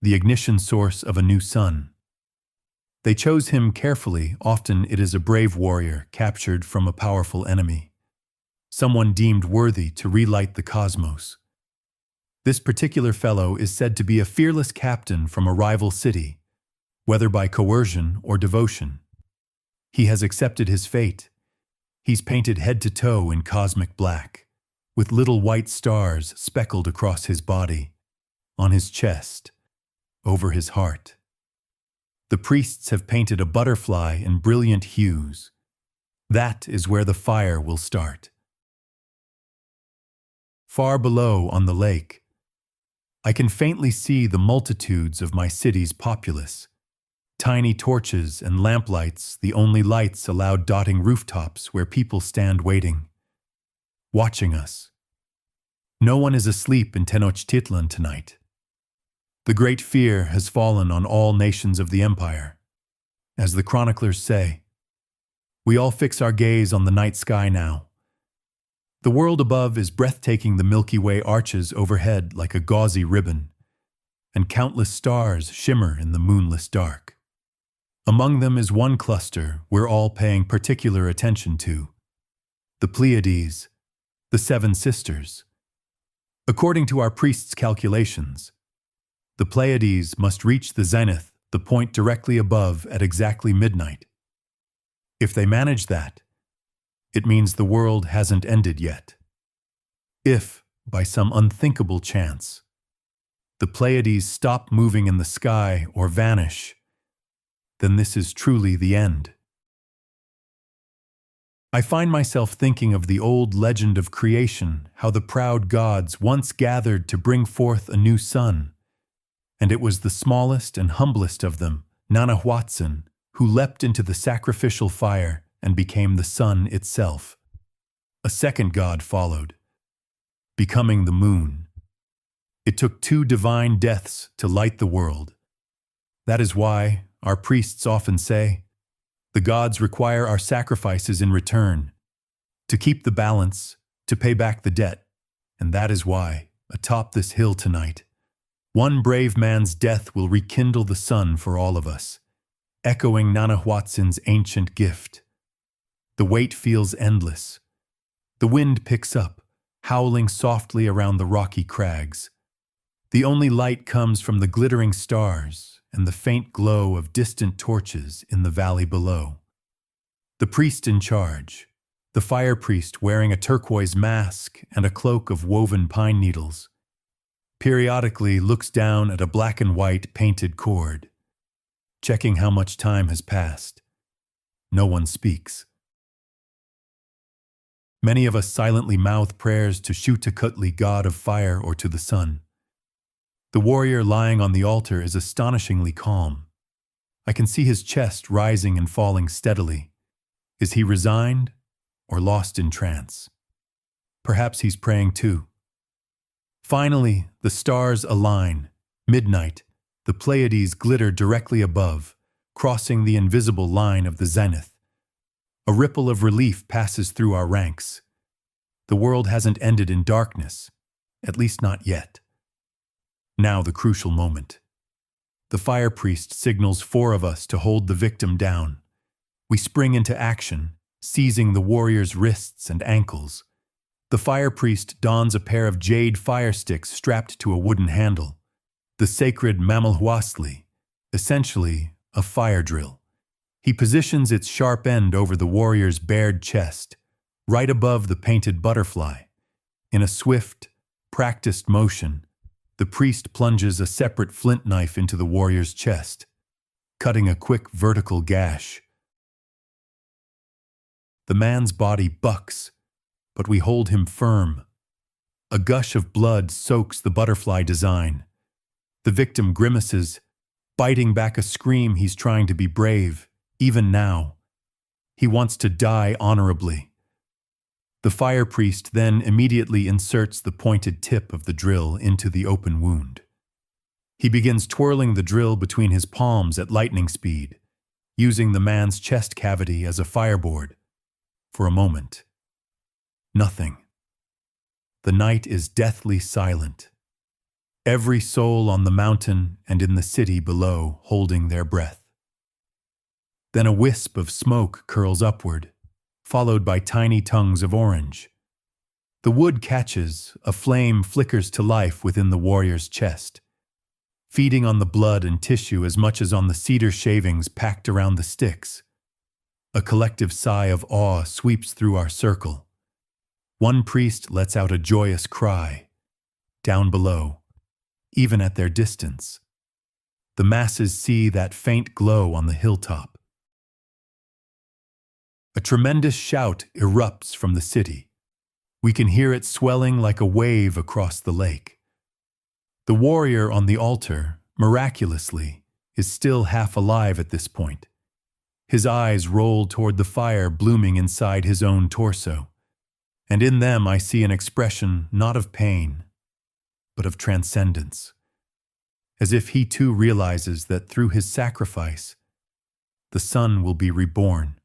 the ignition source of a new sun. They chose him carefully. Often it is a brave warrior captured from a powerful enemy, someone deemed worthy to relight the cosmos. This particular fellow is said to be a fearless captain from a rival city, whether by coercion or devotion. He has accepted his fate. He's painted head to toe in cosmic black, with little white stars speckled across his body, on his chest, over his heart. The priests have painted a butterfly in brilliant hues. That is where the fire will start. Far below on the lake, I can faintly see the multitudes of my city's populace. Tiny torches and lamplights, the only lights allowed dotting rooftops where people stand waiting, watching us. No one is asleep in Tenochtitlan tonight. The great fear has fallen on all nations of the empire. As the chroniclers say, we all fix our gaze on the night sky now. The world above is breathtaking. The Milky Way arches overhead like a gauzy ribbon, and countless stars shimmer in the moonless dark. Among them is one cluster we're all paying particular attention to, the Pleiades, the Seven Sisters. According to our priests' calculations, the Pleiades must reach the zenith, the point directly above, at exactly midnight. If they manage that, it means the world hasn't ended yet. If, by some unthinkable chance, the Pleiades stop moving in the sky or vanish, then this is truly the end. I find myself thinking of the old legend of creation, how the proud gods once gathered to bring forth a new sun, and it was the smallest and humblest of them, Nanahuatzin, who leapt into the sacrificial fire and became the sun itself. A second god followed, becoming the moon. It took two divine deaths to light the world. That is why our priests often say, the gods require our sacrifices in return, to keep the balance, to pay back the debt. And that is why, atop this hill tonight, one brave man's death will rekindle the sun for all of us, echoing Nanahuatzin's ancient gift. The wait feels endless. The wind picks up, howling softly around the rocky crags. The only light comes from the glittering stars and the faint glow of distant torches in the valley below. The priest in charge, the fire priest wearing a turquoise mask and a cloak of woven pine needles, periodically looks down at a black and white painted cord, checking how much time has passed. No one speaks. Many of us silently mouth prayers to Xiuhtecutli, god of fire, or to the sun. The warrior lying on the altar is astonishingly calm. I can see his chest rising and falling steadily. Is he resigned or lost in trance? Perhaps he's praying too. Finally, the stars align. Midnight, the Pleiades glitter directly above, crossing the invisible line of the zenith. A ripple of relief passes through our ranks. The world hasn't ended in darkness, at least not yet. Now the crucial moment. The fire priest signals 4 of us to hold the victim down. We spring into action, seizing the warrior's wrists and ankles. The fire priest dons a pair of jade fire sticks strapped to a wooden handle, the sacred Mamalhuasli, essentially a fire drill. He positions its sharp end over the warrior's bared chest, right above the painted butterfly. In a swift, practiced motion, the priest plunges a separate flint knife into the warrior's chest. cutting a quick vertical gash. The man's body bucks, but we hold him firm. A gush of blood soaks the butterfly design. The victim grimaces, biting back a scream. He's trying to be brave, even now. He wants to die honorably. The fire priest then immediately inserts the pointed tip of the drill into the open wound. He begins twirling the drill between his palms at lightning speed, using the man's chest cavity as a fireboard. For a moment, nothing. The night is deathly silent. Every soul on the mountain and in the city below holding their breath. Then a wisp of smoke curls upward, followed by tiny tongues of orange. The wood catches, a flame flickers to life within the warrior's chest, feeding on the blood and tissue as much as on the cedar shavings packed around the sticks. A collective sigh of awe sweeps through our circle. One priest lets out a joyous cry. Down below, even at their distance, the masses see that faint glow on the hilltop. A tremendous shout erupts from the city. We can hear it swelling like a wave across the lake. The warrior on the altar, miraculously, is still half alive at this point. His eyes roll toward the fire blooming inside his own torso, and in them I see an expression not of pain, but of transcendence, as if he too realizes that through his sacrifice, the son will be reborn.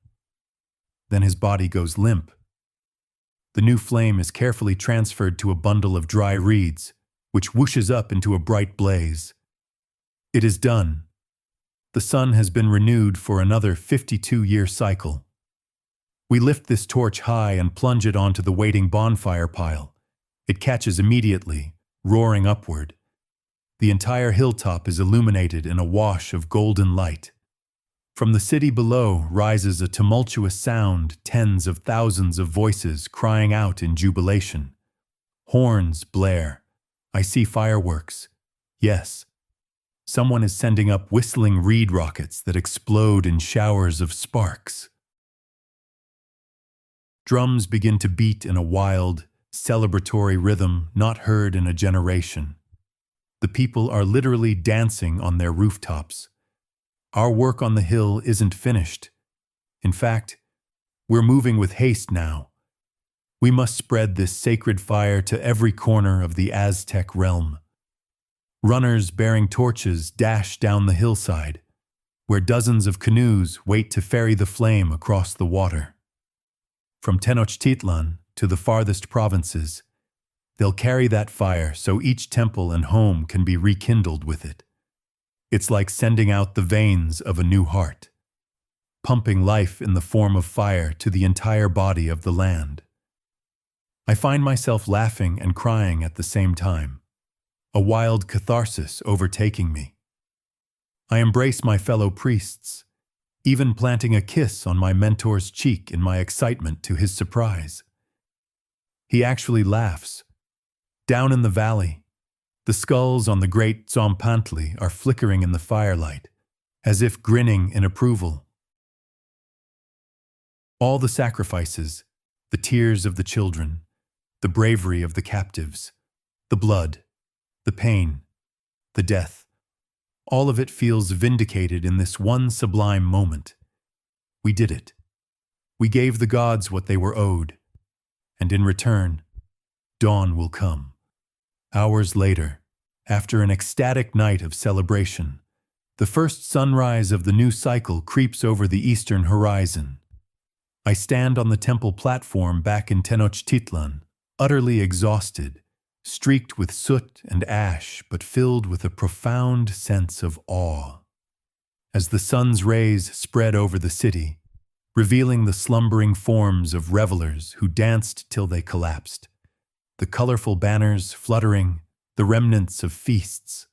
Then his body goes limp. The new flame is carefully transferred to a bundle of dry reeds, which whooshes up into a bright blaze. It is done. The sun has been renewed for another 52-year cycle. We lift this torch high and plunge it onto the waiting bonfire pile. It catches immediately, roaring upward. The entire hilltop is illuminated in a wash of golden light. From the city below rises a tumultuous sound, tens of thousands of voices crying out in jubilation. Horns blare. I see fireworks. Yes. Someone is sending up whistling reed rockets that explode in showers of sparks. Drums begin to beat in a wild, celebratory rhythm not heard in a generation. The people are literally dancing on their rooftops. Our work on the hill isn't finished. In fact, we're moving with haste now. We must spread this sacred fire to every corner of the Aztec realm. Runners bearing torches dash down the hillside, where dozens of canoes wait to ferry the flame across the water. From Tenochtitlan to the farthest provinces, they'll carry that fire so each temple and home can be rekindled with it. It's like sending out the veins of a new heart, pumping life in the form of fire to the entire body of the land. I find myself laughing and crying at the same time, a wild catharsis overtaking me. I embrace my fellow priests, even planting a kiss on my mentor's cheek in my excitement to his surprise. He actually laughs. Down in the valley, the skulls on the great Tzompantli are flickering in the firelight, as if grinning in approval. All the sacrifices, the tears of the children, the bravery of the captives, the blood, the pain, the death, all of it feels vindicated in this one sublime moment. We did it. We gave the gods what they were owed, and in return, dawn will come. Hours later, after an ecstatic night of celebration, the first sunrise of the new cycle creeps over the eastern horizon. I stand on the temple platform back in Tenochtitlan, utterly exhausted, streaked with soot and ash, but filled with a profound sense of awe. As the sun's rays spread over the city, revealing the slumbering forms of revelers who danced till they collapsed, the colorful banners fluttering, the remnants of feasts,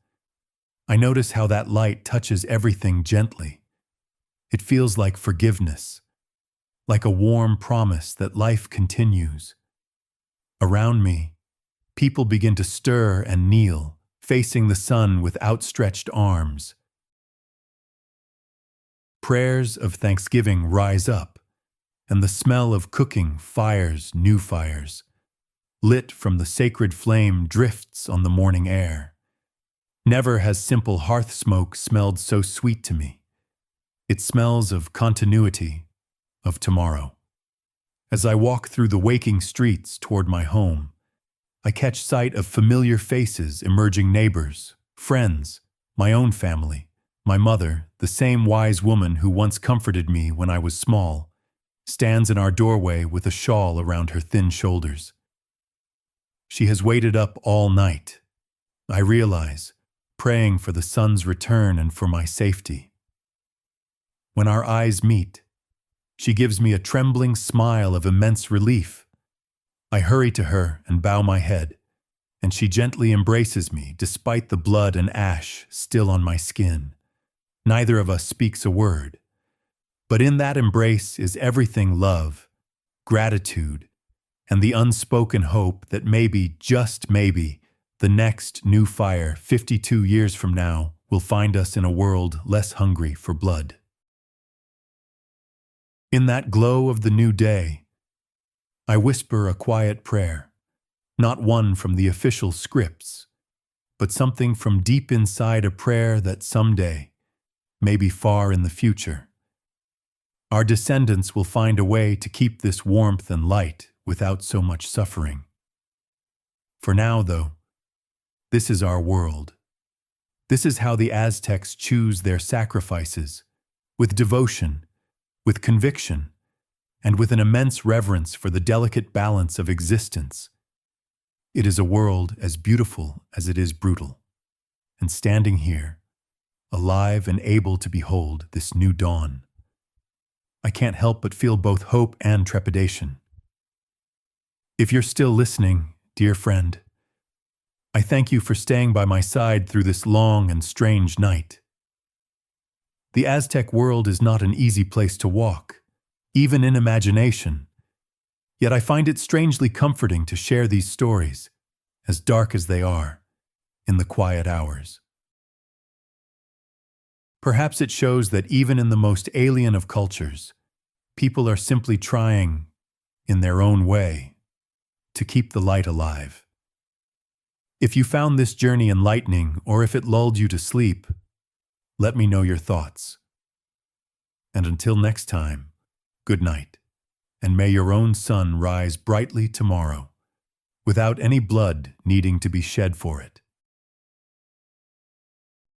I notice how that light touches everything gently. It feels like forgiveness, like a warm promise that life continues. Around me, people begin to stir and kneel, facing the sun with outstretched arms. Prayers of thanksgiving rise up, and the smell of cooking fires new fires, lit from the sacred flame, drifts on the morning air. Never has simple hearth smoke smelled so sweet to me. It smells of continuity, of tomorrow. As I walk through the waking streets toward my home, I catch sight of familiar faces, emerging neighbors, friends, my own family, my mother, the same wise woman who once comforted me when I was small, stands in our doorway with a shawl around her thin shoulders. She has waited up all night, I realize, praying for the sun's return and for my safety. When our eyes meet, she gives me a trembling smile of immense relief. I hurry to her and bow my head, and she gently embraces me despite the blood and ash still on my skin. Neither of us speaks a word, but in that embrace is everything love, gratitude, and the unspoken hope that maybe, just maybe, the next new fire 52 years from now will find us in a world less hungry for blood. In that glow of the new day, I whisper a quiet prayer, not one from the official scripts, but something from deep inside, a prayer that someday, maybe far in the future, our descendants will find a way to keep this warmth and light without so much suffering. For now, though, this is our world. This is how the Aztecs choose their sacrifices, with devotion, with conviction, and with an immense reverence for the delicate balance of existence. It is a world as beautiful as it is brutal, and standing here, alive and able to behold this new dawn, I can't help but feel both hope and trepidation. If you're still listening, dear friend, I thank you for staying by my side through this long and strange night. The Aztec world is not an easy place to walk, even in imagination, yet I find it strangely comforting to share these stories, as dark as they are, in the quiet hours. Perhaps it shows that even in the most alien of cultures, people are simply trying, in their own way, to keep the light alive. If you found this journey enlightening, or if it lulled you to sleep, let me know your thoughts. And until next time, good night, and may your own sun rise brightly tomorrow, without any blood needing to be shed for it.